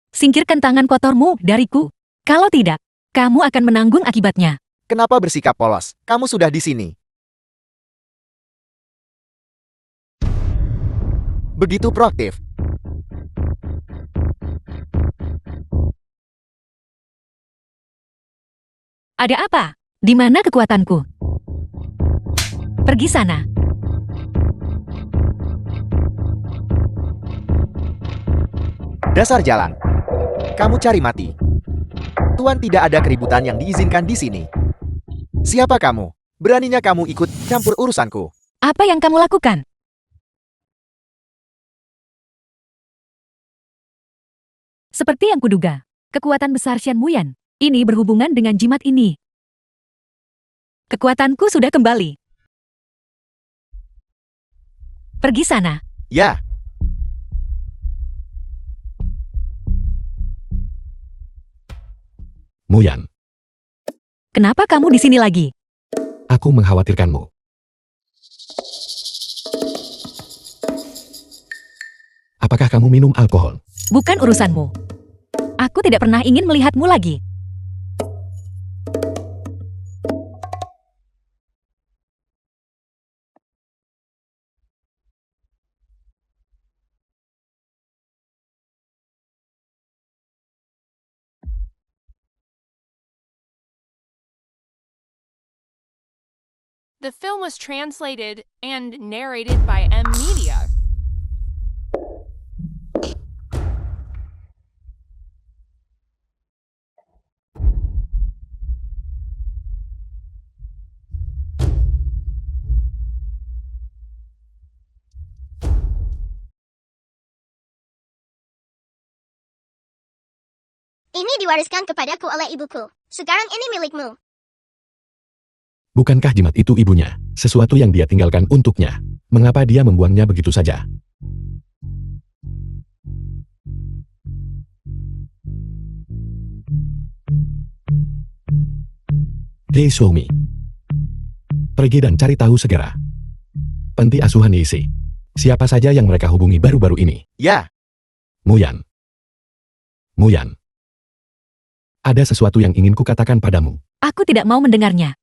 Singkirkan tangan kotormu dariku. Kalau tidak, kamu akan menanggung akibatnya. Kenapa bersikap polos? Kamu sudah di sini. Begitu proaktif. Ada apa? Di mana kekuatanku? Pergi sana. Dasar jalan. Kamu cari mati. Tuan, tidak ada keributan yang diizinkan di sini. Siapa kamu? Beraninya kamu ikut campur urusanku? Apa yang kamu lakukan? Seperti yang kuduga, kekuatan besar Shen Wuyan ini berhubungan dengan jimat ini. Kekuatanku sudah kembali. Pergi sana. Ya. Moyan. Kenapa kamu di sini lagi? Aku mengkhawatirkanmu. Apakah kamu minum alkohol? Bukan urusanmu. Aku tidak pernah ingin melihatmu lagi. The film was translated and narrated by M Media. Ini diwariskan kepadaku oleh ibuku. Sekarang ini milikmu. Bukankah jimat itu ibunya? Sesuatu yang dia tinggalkan untuknya. Mengapa dia membuangnya begitu saja? Hei Soumi. Pergi dan cari tahu segera. Panti asuhan Yisi. Siapa saja yang mereka hubungi baru-baru ini? Ya, Muyan. Muyan. Ada sesuatu yang ingin kukatakan padamu. Aku tidak mau mendengarnya.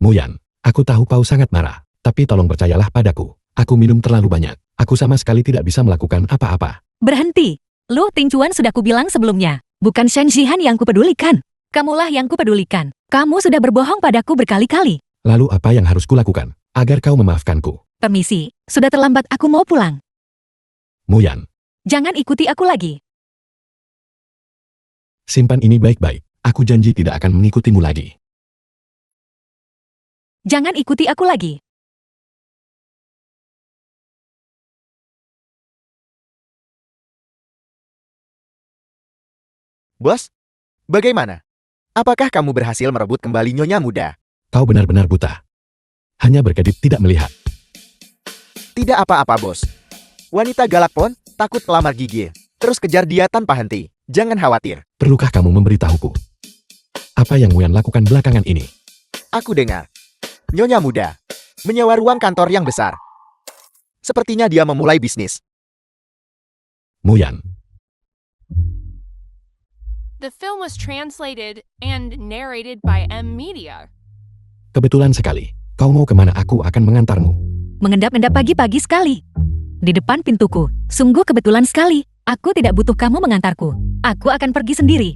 Muyan, aku tahu kau sangat marah, tapi tolong percayalah padaku. Aku minum terlalu banyak. Aku sama sekali tidak bisa melakukan apa-apa. Berhenti. Lu Tingcuan sudah kubilang sebelumnya. Bukan Shen Zihan yang kupedulikan. Kamulah yang kupedulikan. Kamu sudah berbohong padaku berkali-kali. Lalu apa yang harus kulakukan agar kau memaafkanku? Permisi, sudah terlambat, aku mau pulang. Muyan, Jangan ikuti aku lagi. simpan ini baik-baik. Aku janji tidak akan mengikutimu lagi. Jangan ikuti aku lagi. bos. Bagaimana? Apakah kamu berhasil merebut kembali Nyonya Muda? Kau benar-benar buta. Hanya berkedip tidak melihat. Tidak apa-apa, bos. Wanita galak pun takut melamar gigil. Terus kejar dia tanpa henti. Jangan khawatir. Perlukah kamu memberitahuku? Apa yang Muyan lakukan belakangan ini? Aku dengar. Nyonya Muda menyewa ruang kantor yang besar. Sepertinya dia memulai bisnis. Muyan, The film was translated and narrated by M Media. kebetulan sekali. Kau mau kemana aku akan mengantarmu. Mengendap-endap pagi-pagi sekali. Di depan pintuku. Sungguh kebetulan sekali. Aku tidak butuh kamu mengantarku. Aku akan pergi sendiri.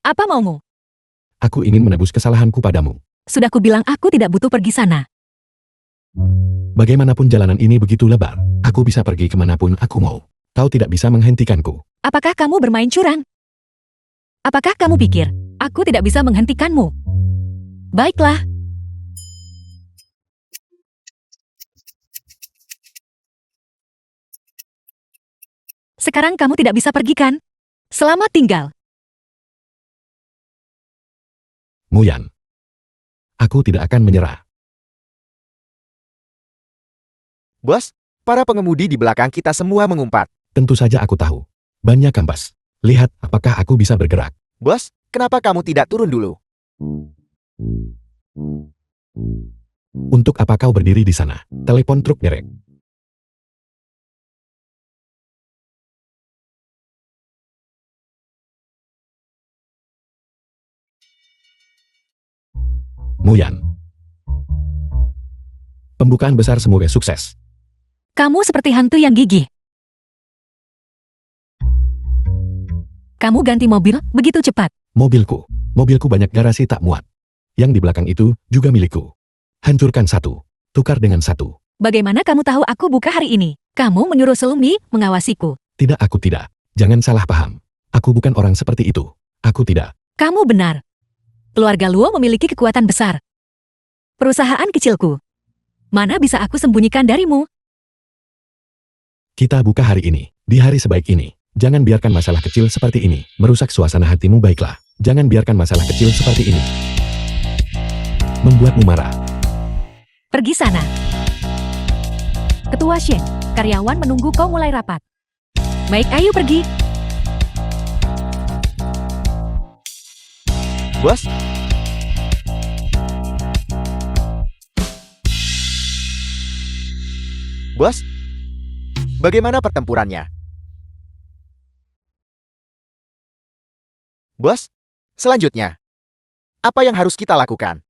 Apa maumu? Aku ingin menebus kesalahanku padamu. Sudah kubilang aku tidak butuh pergi sana. Bagaimanapun jalanan ini begitu lebar, aku bisa pergi kemanapun aku mau. Kau tidak bisa menghentikanku. Apakah kamu bermain curang? Apakah kamu pikir aku tidak bisa menghentikanmu? Baiklah. Sekarang kamu tidak bisa pergi kan? Selamat tinggal. Muyan, aku tidak akan menyerah. Bos, para pengemudi di belakang kita semua mengumpat. Tentu saja aku tahu. Banyak kampas. Lihat apakah aku bisa bergerak. Bos, kenapa kamu tidak turun dulu? Untuk apa kau berdiri di sana? Telepon truk derek. Muyan. Pembukaan besar semoga sukses. Kamu seperti hantu yang gigih. Kamu ganti mobil begitu cepat. Mobilku banyak garasi tak muat. Yang di belakang itu juga milikku. Hancurkan satu, tukar dengan satu. Bagaimana kamu tahu aku buka hari ini? Kamu menyuruh Selumi mengawasiku. Tidak, aku tidak. Jangan salah paham. Aku bukan orang seperti itu. Aku tidak. Kamu benar. Keluarga Luo memiliki kekuatan besar. Perusahaan kecilku. Mana bisa aku sembunyikan darimu? Kita buka hari ini, di hari sebaik ini. Jangan biarkan masalah kecil seperti ini merusak suasana hatimu. Baiklah, jangan biarkan masalah kecil seperti ini membuatmu marah. Pergi sana. Ketua Shen, karyawan menunggu kau mulai rapat. Baik, ayo pergi. Bos? Bos? Bagaimana pertempurannya? Bos? Selanjutnya, apa yang harus kita lakukan?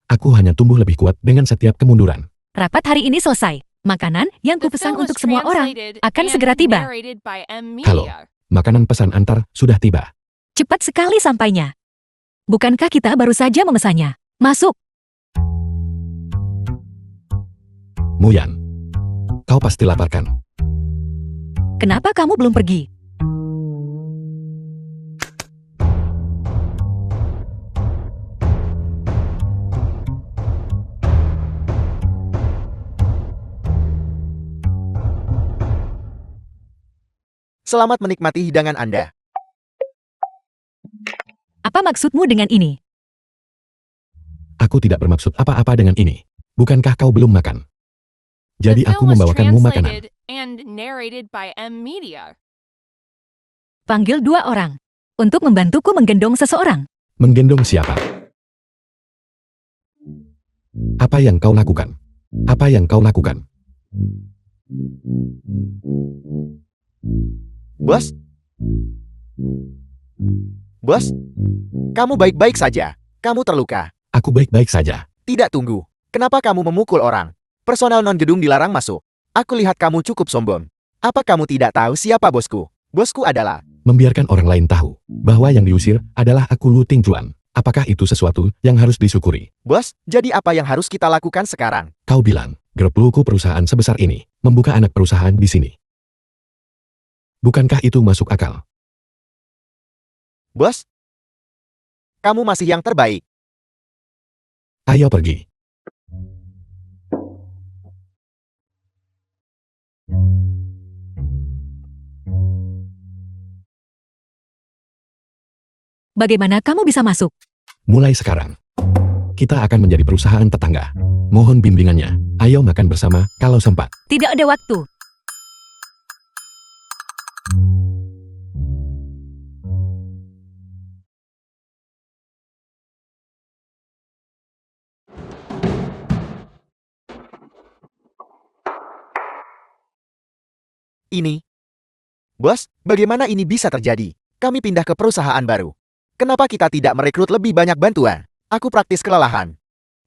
Aku hanya tumbuh lebih kuat dengan setiap kemunduran. Rapat hari ini selesai. Makanan yang The kupesan film was untuk semua orang translated akan and segera tiba. narrated by M. Halo. Media. Makanan pesan antar sudah tiba. Cepat sekali sampainya. Bukankah kita baru saja memesannya? Masuk. Muyan, kau pasti lapar kan? Kenapa kamu belum pergi? Selamat menikmati hidangan Anda. Apa maksudmu dengan ini? Aku tidak bermaksud apa-apa dengan ini. Bukankah kau belum makan? The Jadi aku film was membawakanmu makanan. translated and narrated by M. Media. Panggil 2 orang untuk membantuku menggendong seseorang. Menggendong siapa? Apa yang kau lakukan? Apa yang kau lakukan? Bos? Bos? Kamu baik-baik saja. Kamu terluka. Aku baik-baik saja. Tidak, tunggu. Kenapa kamu memukul orang? Personal non-gedung dilarang masuk. Aku lihat kamu cukup sombong. Apa kamu tidak tahu siapa bosku? Bosku adalah... Membiarkan orang lain tahu bahwa yang diusir adalah aku Lu Tingcuan. Apakah itu sesuatu yang harus disyukuri? Bos, jadi apa yang harus kita lakukan sekarang? Kau bilang, grup Luku perusahaan sebesar ini membuka anak perusahaan di sini. Bukankah itu masuk akal? Bos? Kamu masih yang terbaik. Ayo pergi. Bagaimana kamu bisa masuk? Mulai sekarang, kita akan menjadi perusahaan tetangga. Mohon bimbingannya. Ayo makan bersama kalau sempat. Tidak ada waktu. Ini. Bos, bagaimana ini bisa terjadi? Kami pindah ke perusahaan baru. Kenapa kita tidak merekrut lebih banyak bantuan? Aku praktis kelelahan.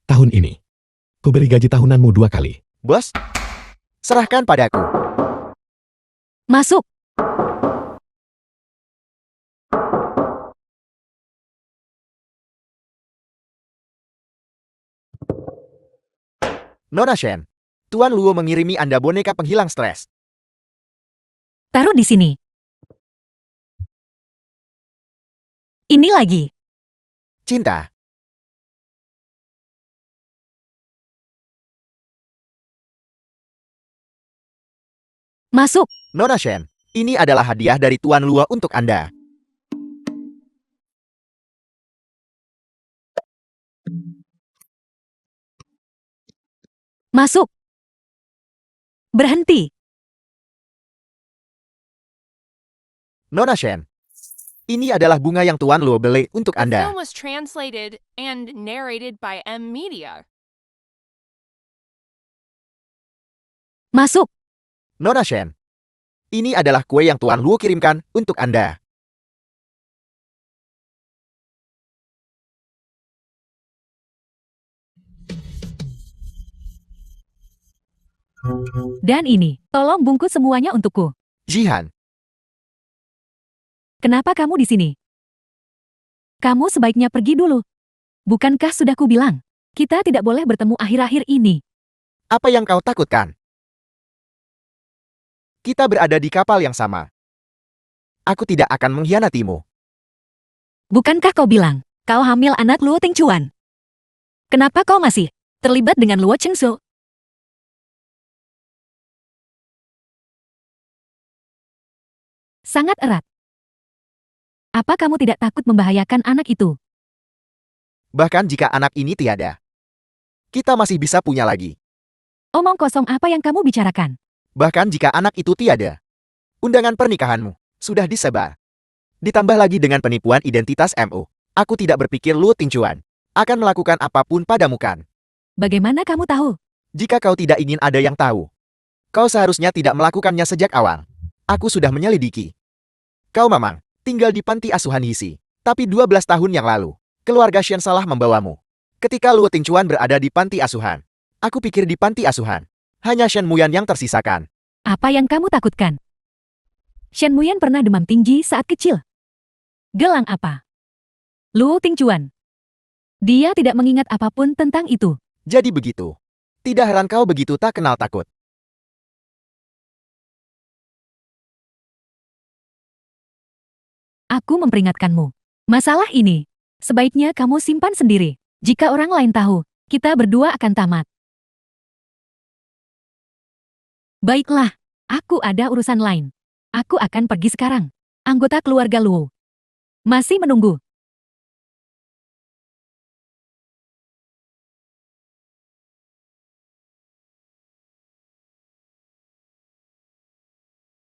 Tahun ini, ku beri gaji tahunanmu 2 kali. Bos, serahkan padaku. Masuk. Nona Shen, Tuan Luo mengirimi Anda boneka penghilang stres. Taruh di sini. Ini lagi. Cinta. Masuk. Nona Shen, ini adalah hadiah dari Tuan Luo untuk Anda. Masuk. Berhenti. Nona Shen, ini adalah bunga yang Tuan Luo beli untuk The Anda. film was translated and narrated by M. Media. Masuk. Nona Shen, ini adalah kue yang Tuan Luo kirimkan untuk Anda. Dan ini, tolong bungkus semuanya untukku. Jihan, Kenapa kamu di sini? Kamu sebaiknya pergi dulu. Bukankah sudah kubilang, kita tidak boleh bertemu akhir-akhir ini. apa yang kau takutkan? Kita berada di kapal yang sama. Aku tidak akan mengkhianatimu. Bukankah kau bilang, kau hamil anak Luo Tingcuan? Kenapa kau masih terlibat dengan Luo Chengsu? Sangat erat. Apa kamu tidak takut membahayakan anak itu? Bahkan jika anak ini tiada, kita masih bisa punya lagi. Omong kosong apa yang kamu bicarakan? Bahkan jika anak itu tiada, undangan pernikahanmu sudah disebar. Ditambah lagi dengan penipuan identitas MO. Aku tidak berpikir Luo Tingchuan akan melakukan apapun padamu kan. Bagaimana kamu tahu? Jika kau tidak ingin ada yang tahu, kau seharusnya tidak melakukannya sejak awal. Aku sudah menyelidiki. Kau memang tinggal di panti asuhan Hisi. Tapi 12 tahun yang lalu, keluarga Shen salah membawamu. Ketika Luo Tingchuan berada di panti asuhan, aku pikir di panti asuhan hanya Shen Muyan yang tersisakan. Apa yang kamu takutkan? Shen Muyan pernah demam tinggi saat kecil. Gelang apa? Luo Tingchuan. Dia tidak mengingat apapun tentang itu. Jadi begitu. Tidak heran kau begitu tak kenal takut. Aku memperingatkanmu. Masalah ini, sebaiknya kamu simpan sendiri. Jika orang lain tahu, kita berdua akan tamat. Baiklah, aku ada urusan lain. Aku akan pergi sekarang. Anggota keluarga Luo masih menunggu.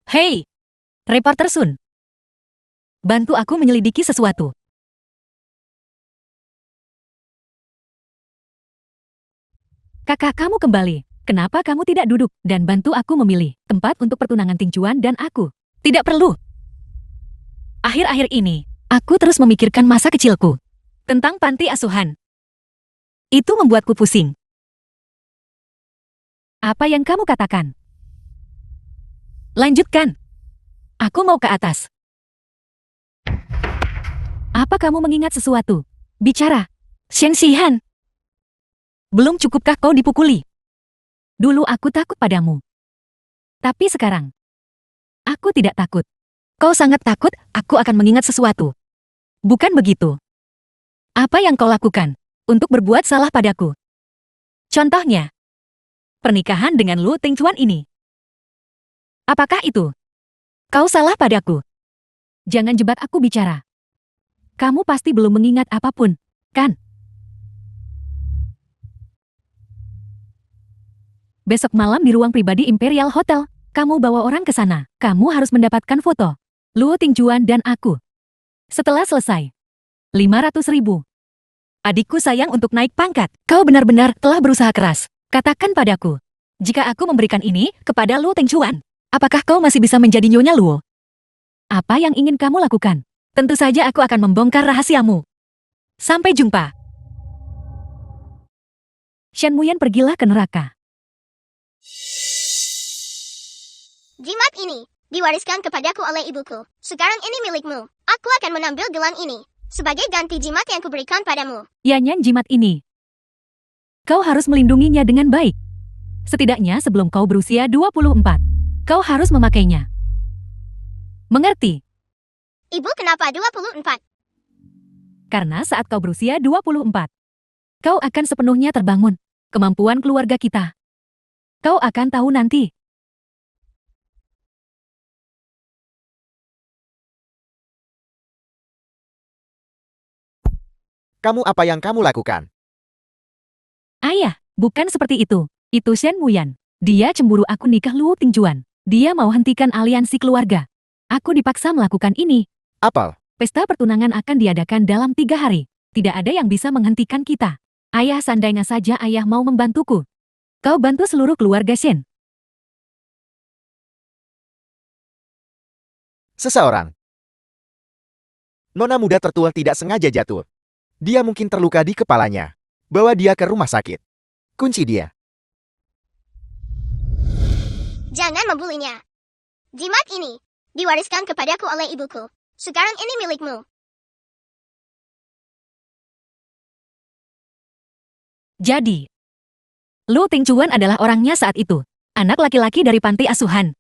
Hei, reporter Sun. Bantu aku menyelidiki sesuatu. Kakak kamu kembali. Kenapa kamu tidak duduk dan bantu aku memilih tempat untuk pertunangan Tingchuan dan aku? Tidak perlu. Akhir-akhir ini, aku terus memikirkan masa kecilku. Tentang panti asuhan. Itu membuatku pusing. Apa yang kamu katakan? Lanjutkan. Aku mau ke atas. Apa kamu mengingat sesuatu? Bicara. Shen Xihan. Belum cukupkah kau dipukuli? Dulu aku takut padamu. Tapi sekarang, aku tidak takut. Kau sangat takut aku akan mengingat sesuatu. Bukan begitu. Apa yang kau lakukan untuk berbuat salah padaku? Contohnya, pernikahan dengan Luo Tingchuan ini. Apakah itu? Kau salah padaku. Jangan jebak aku bicara. Kamu pasti belum mengingat apapun, kan? Besok malam di ruang pribadi Imperial Hotel, kamu bawa orang ke sana. Kamu harus mendapatkan foto Luo Tingchuan dan aku. Setelah selesai, 500.000. Adikku sayang untuk naik pangkat. Kau benar-benar telah berusaha keras. Katakan padaku, jika aku memberikan ini kepada Luo Tingchuan, apakah kau masih bisa menjadi Nyonya Luo? Apa yang ingin kamu lakukan? Tentu saja aku akan membongkar rahasiamu. Sampai jumpa. Shen Muyan pergilah ke neraka. Jimat ini diwariskan kepadaku oleh ibuku. Sekarang ini milikmu. Aku akan mengambil gelang ini sebagai ganti jimat yang kuberikan padamu. Yanyan jimat ini. Kau harus melindunginya dengan baik. Setidaknya sebelum kau berusia 24. Kau harus memakainya. Mengerti? Ibu kenapa 24? Karena saat kau berusia 24, kau akan sepenuhnya terbangun. Kemampuan keluarga kita. Kau akan tahu nanti. Kamu apa yang kamu lakukan? Ayah, bukan seperti itu. Itu Shen Muyan. Dia cemburu aku nikah Luo Tingchuan. Dia mau hentikan aliansi keluarga. Aku dipaksa melakukan ini. Apel, Pesta pertunangan akan diadakan dalam 3 hari. Tidak ada yang bisa menghentikan kita. Ayah, seandainya saja ayah mau membantuku. Kau bantu seluruh keluarga Shen. seseorang. Nona muda tertua tidak sengaja jatuh. Dia mungkin terluka di kepalanya. Bawa dia ke rumah sakit. Kunci dia. Jangan membulinya. Jimat ini diwariskan kepadaku oleh ibuku. Sekarang ini milikmu. Jadi, Luo Tingchuan adalah orangnya saat itu. Anak laki-laki dari panti asuhan.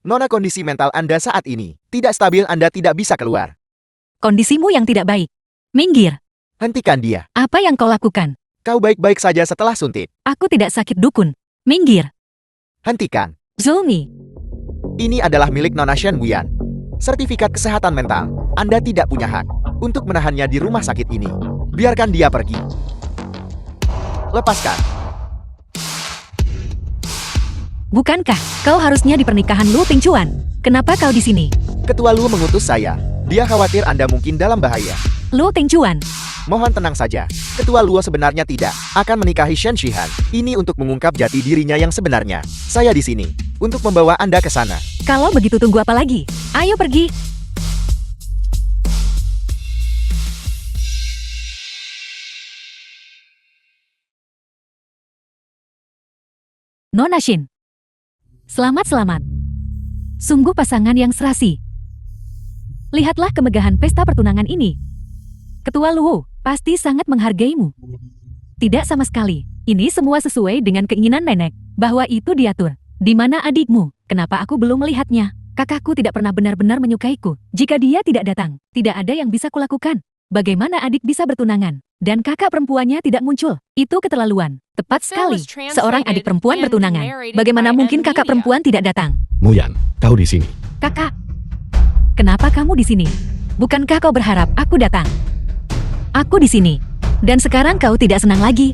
Nona, kondisi mental Anda saat ini tidak stabil. Anda tidak bisa keluar. Kondisimu yang tidak baik. Minggir. Hentikan dia. Apa yang kau lakukan? Kau baik-baik saja setelah suntik. Aku tidak sakit dukun. Minggir. Hentikan. Zulmi. Ini adalah milik Nona Shen Wuyan. Sertifikat kesehatan mental. Anda tidak punya hak untuk menahannya di rumah sakit ini. Biarkan dia pergi. Lepaskan. Bukankah kau harusnya di pernikahan Lu Tingchuan? Kenapa kau di sini? Ketua Lu mengutus saya. Dia khawatir Anda mungkin dalam bahaya. Lu Tingchuan, Mohon tenang saja. Ketua Luo sebenarnya tidak akan menikahi Shen Shihan. Ini untuk mengungkap jati dirinya yang sebenarnya. Saya di sini untuk membawa Anda ke sana. kalau begitu tunggu apa lagi? Ayo pergi. Nona Shin. Selamat. Sungguh pasangan yang serasi. Lihatlah kemegahan pesta pertunangan ini. Ketua Luo pasti sangat menghargaimu. Tidak sama sekali. Ini semua sesuai dengan keinginan nenek, bahwa itu diatur. Di mana adikmu? Kenapa aku belum melihatnya? Kakakku tidak pernah benar-benar menyukaiku. Jika dia tidak datang, tidak ada yang bisa kulakukan. Bagaimana adik bisa bertunangan? Dan kakak perempuannya tidak muncul. Itu keterlaluan. Tepat sekali. Seorang adik perempuan bertunangan. Bagaimana mungkin kakak perempuan tidak datang? Muyan, kau di sini. Kakak, kenapa kamu di sini? Bukankah kau berharap aku datang? Aku di sini. Dan sekarang kau tidak senang lagi.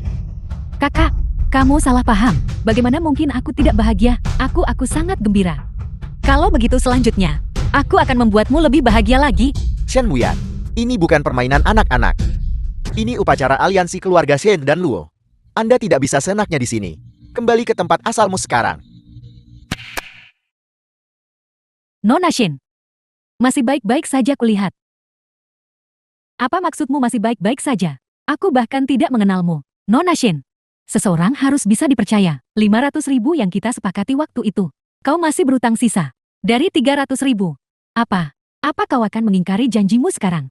Kakak, kamu salah paham. Bagaimana mungkin aku tidak bahagia? Aku sangat gembira. Kalau begitu selanjutnya, aku akan membuatmu lebih bahagia lagi. Shen Wuyan, ini bukan permainan anak-anak. Ini upacara aliansi keluarga Shen dan Luo. Anda tidak bisa seenaknya di sini. Kembali ke tempat asalmu sekarang. Nona Shin, masih baik-baik saja kulihat. Apa maksudmu masih baik-baik saja? Aku bahkan tidak mengenalmu. Nona Shin, seseorang harus bisa dipercaya. 500.000 yang kita sepakati waktu itu. Kau masih berutang sisa. Dari 300.000. Apa kau akan mengingkari janjimu sekarang?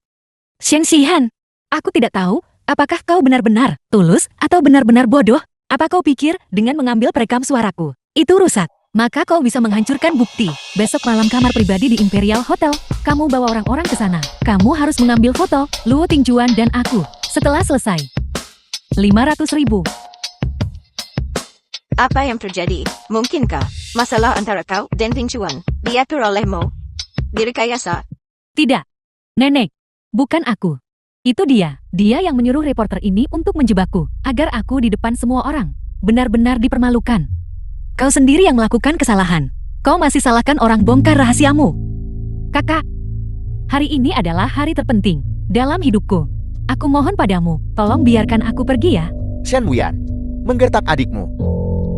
Shen Shihan, aku tidak tahu apakah kau benar-benar tulus atau benar-benar bodoh. Apa kau pikir dengan mengambil perekam suaraku itu rusak? Maka kau bisa menghancurkan bukti. Besok malam kamar pribadi di Imperial Hotel. Kamu bawa orang-orang ke sana. Kamu harus mengambil foto Luo Tingchuan dan aku. Setelah selesai. 500.000. Apa yang terjadi? Mungkinkah masalah antara kau dan Tingchuan diatur olehmu? Direkayasa? Tidak. Nenek. Bukan aku. Itu dia. Dia yang menyuruh reporter ini untuk menjebakku. Agar aku di depan semua orang. Benar-benar dipermalukan. Kau sendiri yang melakukan kesalahan. Kau masih salahkan orang bongkar rahasiamu. Kakak. Hari ini adalah hari terpenting dalam hidupku. Aku mohon padamu, tolong biarkan aku pergi ya. Shen Wuyan, menggertak adikmu.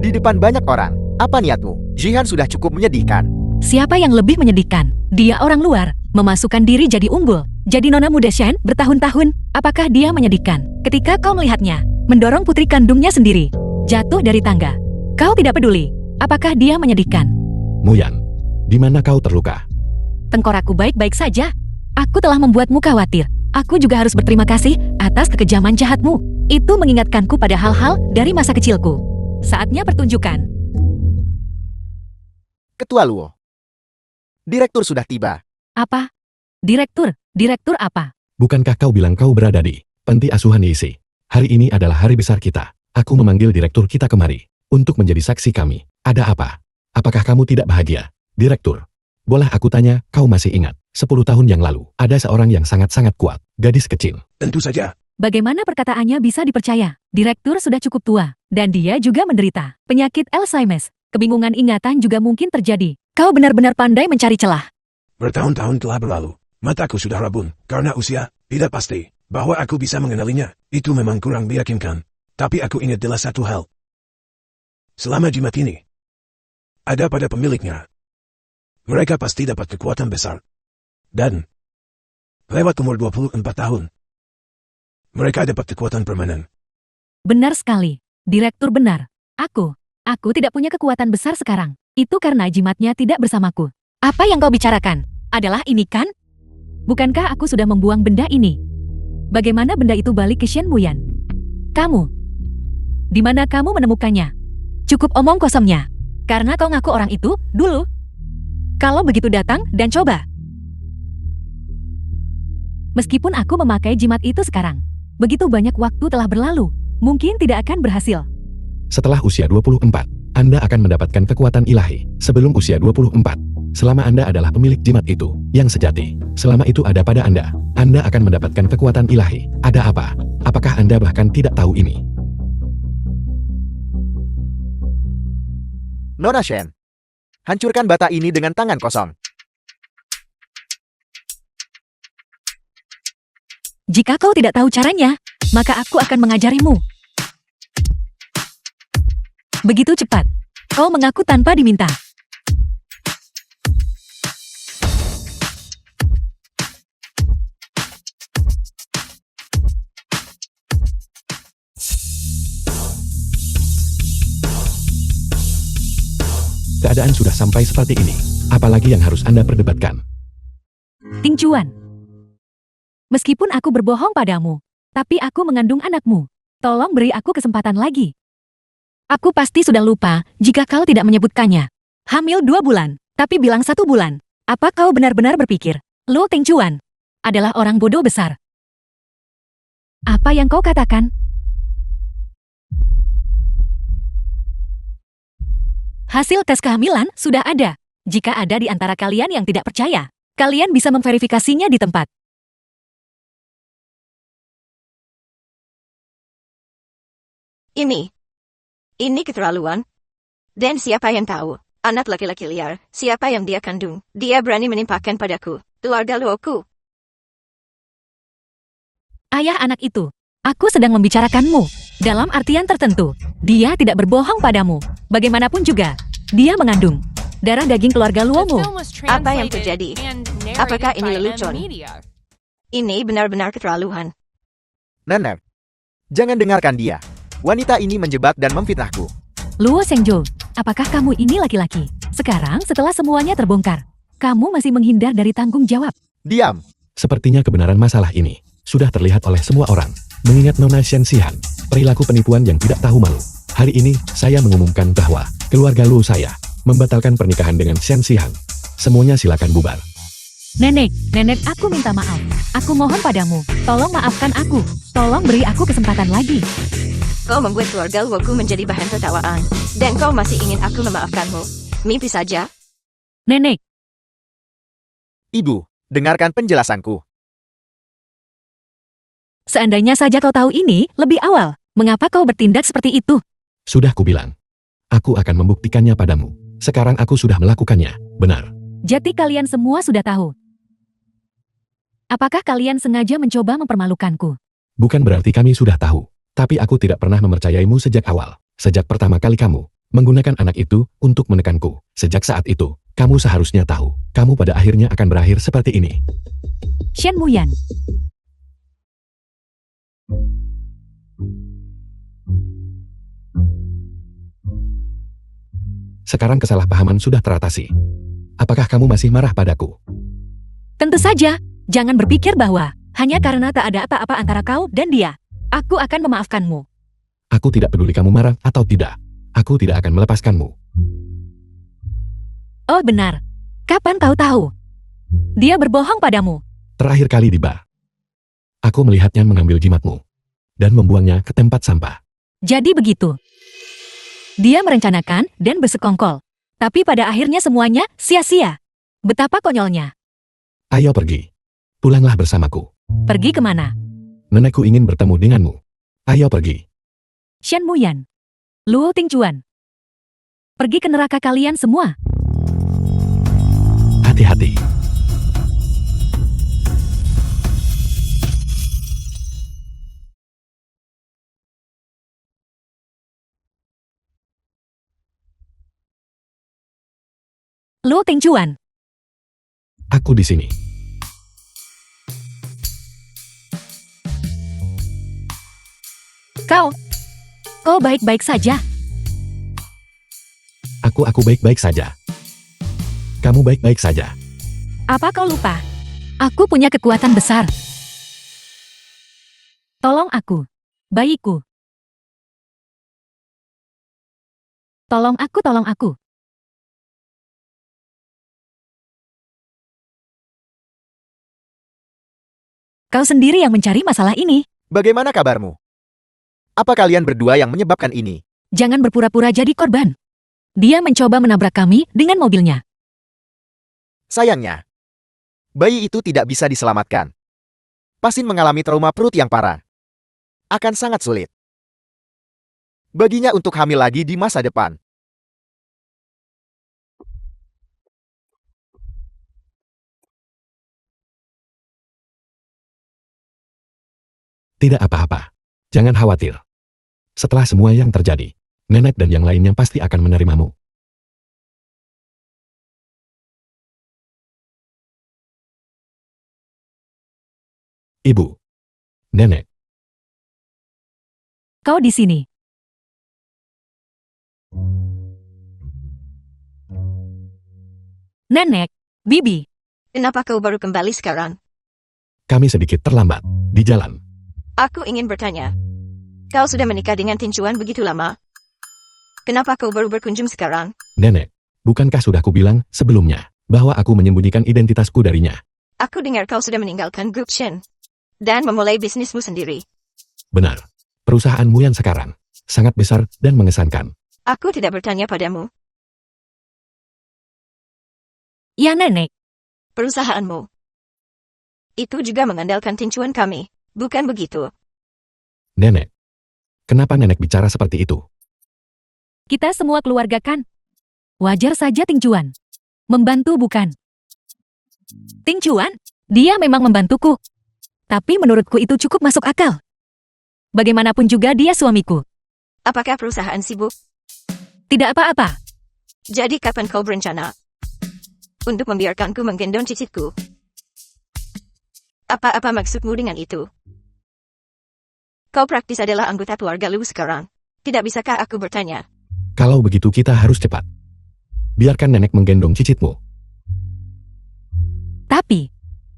Di depan banyak orang, apa niatmu? Jihan sudah cukup menyedihkan. Siapa yang lebih menyedihkan? Dia orang luar, memasukkan diri jadi unggul. Jadi nona muda Shen bertahun-tahun. Apakah dia menyedihkan? Ketika kau melihatnya, mendorong putri kandungnya sendiri. Jatuh dari tangga. Kau tidak peduli. Apakah dia menyedihkan? Muyan, di mana kau terluka? Tengkorakku baik-baik saja. Aku telah membuatmu khawatir. Aku juga harus berterima kasih atas kekejaman jahatmu. Itu mengingatkanku pada hal-hal dari masa kecilku. Saatnya pertunjukan. Ketua Luo. Direktur sudah tiba. Apa? Direktur? Direktur apa? Bukankah kau bilang kau berada di panti asuhan Yisi? Hari ini adalah hari besar kita. Aku memanggil direktur kita kemari untuk menjadi saksi kami. Ada apa? Apakah kamu tidak bahagia? Direktur, boleh aku tanya, kau masih ingat? 10 tahun yang lalu, ada seorang yang sangat-sangat kuat, gadis kecil. Tentu saja. Bagaimana perkataannya bisa dipercaya? Direktur sudah cukup tua, dan dia juga menderita penyakit Alzheimer. Kebingungan ingatan juga mungkin terjadi. Kau benar-benar pandai mencari celah. Bertahun-tahun telah berlalu. Mataku sudah rabun, karena usia, tidak pasti, bahwa aku bisa mengenalinya. Itu memang kurang meyakinkan. Tapi aku ingat jelas satu hal. Selama jimat ini ada pada pemiliknya, mereka pasti dapat kekuatan besar. Dan lewat umur 24 tahun, mereka dapat kekuatan permanen. Benar sekali. Direktur benar. Aku tidak punya kekuatan besar sekarang. Itu karena jimatnya tidak bersamaku. Apa yang kau bicarakan? Adalah ini kan? Bukankah aku sudah membuang benda ini? Bagaimana benda itu balik ke Shen Wuyan? Kamu? Di mana kamu menemukannya? Cukup omong kosongnya. Karena kau ngaku orang itu dulu. Kalau begitu datang dan coba. Meskipun aku memakai jimat itu sekarang, begitu banyak waktu telah berlalu, mungkin tidak akan berhasil. Setelah usia 24, Anda akan mendapatkan kekuatan ilahi. Sebelum usia 24, Selama Anda adalah pemilik jimat itu, yang sejati, selama itu ada pada Anda akan mendapatkan kekuatan ilahi. Ada apa? Apakah Anda bahkan tidak tahu ini? Nona Shen, hancurkan bata ini dengan tangan kosong. Jika kau tidak tahu caranya, maka aku akan mengajarimu. Begitu cepat. Kau mengaku tanpa diminta. Keadaan sudah sampai seperti ini. Apalagi yang harus Anda perdebatkan? Ting Chuan. Meskipun aku berbohong padamu, tapi aku mengandung anakmu. Tolong beri aku kesempatan lagi. Aku pasti sudah lupa jika kau tidak menyebutkannya. Hamil 2 bulan, tapi bilang 1 bulan. Apa kau benar-benar berpikir, Lu Ting Chuan adalah orang bodoh besar? Apa yang kau katakan? Hasil tes kehamilan sudah ada. Jika ada di antara kalian yang tidak percaya, kalian bisa memverifikasinya di tempat. Ini keterlaluan. Dan siapa yang tahu? Anak laki-laki liar, siapa yang dia kandung? Dia berani menimpakan padaku, keluarga luoku. Ayah anak itu, aku sedang membicarakanmu. Dalam artian tertentu, dia tidak berbohong padamu. Bagaimanapun juga, dia mengandung darah daging keluarga The Luomu. film was Apa yang translated terjadi? and Apakah narrated ini by M lelucon? Media. Ini benar-benar keterlaluan. Nenek, jangan dengarkan dia. Wanita ini menjebak dan memfitnahku. Luo Shengzhou, apakah kamu ini laki-laki? Sekarang setelah semuanya terbongkar, kamu masih menghindar dari tanggung jawab. Diam. Sepertinya kebenaran masalah ini sudah terlihat oleh semua orang. Mengingat Nona Shen Xihan, perilaku penipuan yang tidak tahu malu. Hari ini, saya mengumumkan bahwa keluarga Lu saya membatalkan pernikahan dengan Shen Xihan. Semuanya silakan bubar. Nenek, aku minta maaf. Aku mohon padamu, tolong maafkan aku. Tolong beri aku kesempatan lagi. Kau membuat keluarga luoku menjadi bahan tertawaan. Dan kau masih ingin aku memaafkanmu. Mimpi saja. Nenek, Ibu, dengarkan penjelasanku. seandainya saja kau tahu ini lebih awal, mengapa kau bertindak seperti itu? Sudah kubilang. Aku akan membuktikannya padamu. Sekarang aku sudah melakukannya. Benar. Jadi kalian semua sudah tahu. Apakah kalian sengaja mencoba mempermalukanku? Bukan berarti kami sudah tahu. Tapi aku tidak pernah mempercayaimu sejak awal. Sejak pertama kali kamu menggunakan anak itu untuk menekanku. Sejak saat itu, kamu seharusnya tahu. Kamu pada akhirnya akan berakhir seperti ini. Shen Muyan. Sekarang kesalahpahaman sudah teratasi. Apakah kamu masih marah padaku? Tentu saja, jangan berpikir bahwa hanya karena tak ada apa-apa antara kau dan dia, aku akan memaafkanmu. Aku tidak peduli kamu marah atau tidak. Aku tidak akan melepaskanmu. Oh benar. Kapan kau tahu? Dia berbohong padamu. Terakhir kali di bar. Aku melihatnya mengambil jimatmu dan membuangnya ke tempat sampah. Jadi begitu. Dia merencanakan dan bersekongkol. Tapi pada akhirnya semuanya sia-sia. Betapa konyolnya. Ayo pergi. Pulanglah bersamaku. Pergi kemana? Nenekku ingin bertemu denganmu. Ayo pergi. Shen Muyan. Luo Tingchuan. Pergi ke neraka kalian semua. Hati-hati. Luo Tingchuan. Aku di sini. Kau baik-baik saja. Aku baik-baik saja. Kamu baik-baik saja. Apa kau lupa? Aku punya kekuatan besar. Tolong aku, bayiku. Tolong aku. Kau sendiri yang mencari masalah ini. Bagaimana kabarmu? Apa kalian berdua yang menyebabkan ini? Jangan berpura-pura jadi korban. Dia mencoba menabrak kami dengan mobilnya. Sayangnya, bayi itu tidak bisa diselamatkan. Pasin mengalami trauma perut yang parah. Akan sangat sulit baginya untuk hamil lagi di masa depan. Tidak apa-apa. Jangan khawatir. Setelah semua yang terjadi, nenek dan yang lainnya pasti akan menerimamu. Ibu. Nenek. Kau di sini. Nenek, Bibi, Kenapa kau baru kembali sekarang? Kami sedikit terlambat. Di jalan. Aku ingin bertanya. Kau sudah menikah dengan Tincuan begitu lama? Kenapa kau baru berkunjung sekarang? Nenek. Bukankah sudah kubilang sebelumnya bahwa aku menyembunyikan identitasku darinya? Aku dengar kau sudah meninggalkan grup Shen. Dan memulai bisnismu sendiri. Benar. Perusahaanmu yang sekarang sangat besar dan mengesankan. Aku tidak bertanya padamu. ya nenek. Perusahaanmu. Itu juga mengandalkan Tincuan kami. Bukan begitu? Nenek. Kenapa nenek bicara seperti itu? Kita semua keluarga kan? Wajar saja Ting Chuan. Membantu bukan? Ting Chuan, dia memang membantuku. Tapi menurutku itu cukup masuk akal. Bagaimanapun juga dia suamiku. Apakah perusahaan sibuk? Tidak apa-apa. Jadi kapan kau berencana untuk membiarkanku menggendong cicitku? Apa-apa maksudmu dengan itu? Kau praktis adalah anggota keluarga lu sekarang. Tidak bisakah aku bertanya? Kalau begitu kita harus cepat. Biarkan nenek menggendong cicitmu. Tapi,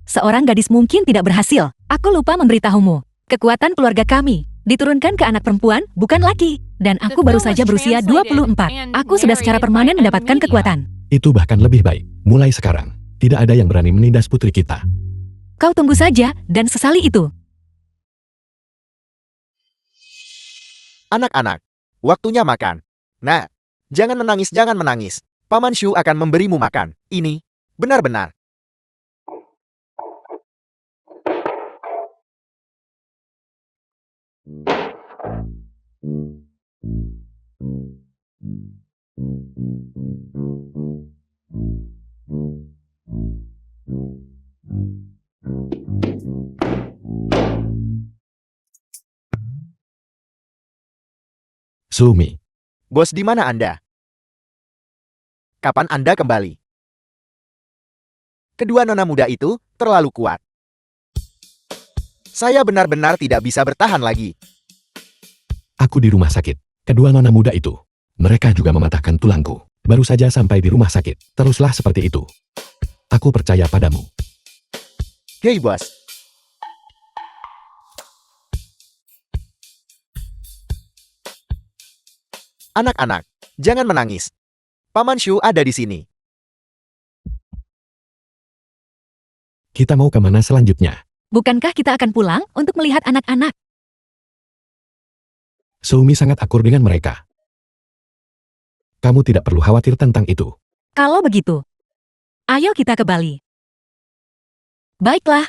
seorang gadis mungkin tidak berhasil. Aku lupa memberitahumu. Kekuatan keluarga kami diturunkan ke anak perempuan, bukan laki. Dan aku baru saja berusia 24. Aku sudah secara permanen mendapatkan kekuatan. Itu bahkan lebih baik. Mulai sekarang, tidak ada yang berani menindas putri kita. Kau tunggu saja, dan sesali itu. Anak-anak, waktunya makan. Nah, jangan menangis, jangan menangis. Paman Shu akan memberimu makan. Ini benar-benar. Sumi. Bos, di mana Anda? Kapan Anda kembali? Kedua nona muda itu terlalu kuat. Saya benar-benar tidak bisa bertahan lagi. Aku di rumah sakit. Kedua nona muda itu. Mereka juga mematahkan tulangku. Baru saja sampai di rumah sakit. Teruslah seperti itu. Aku percaya padamu. Hei bos. Anak-anak, jangan menangis. Paman Shu ada di sini. Kita mau kemana selanjutnya? Bukankah kita akan pulang untuk melihat anak-anak? Sumi sangat akur dengan mereka. Kamu tidak perlu khawatir tentang itu. Kalau begitu, ayo kita ke Bali. Baiklah,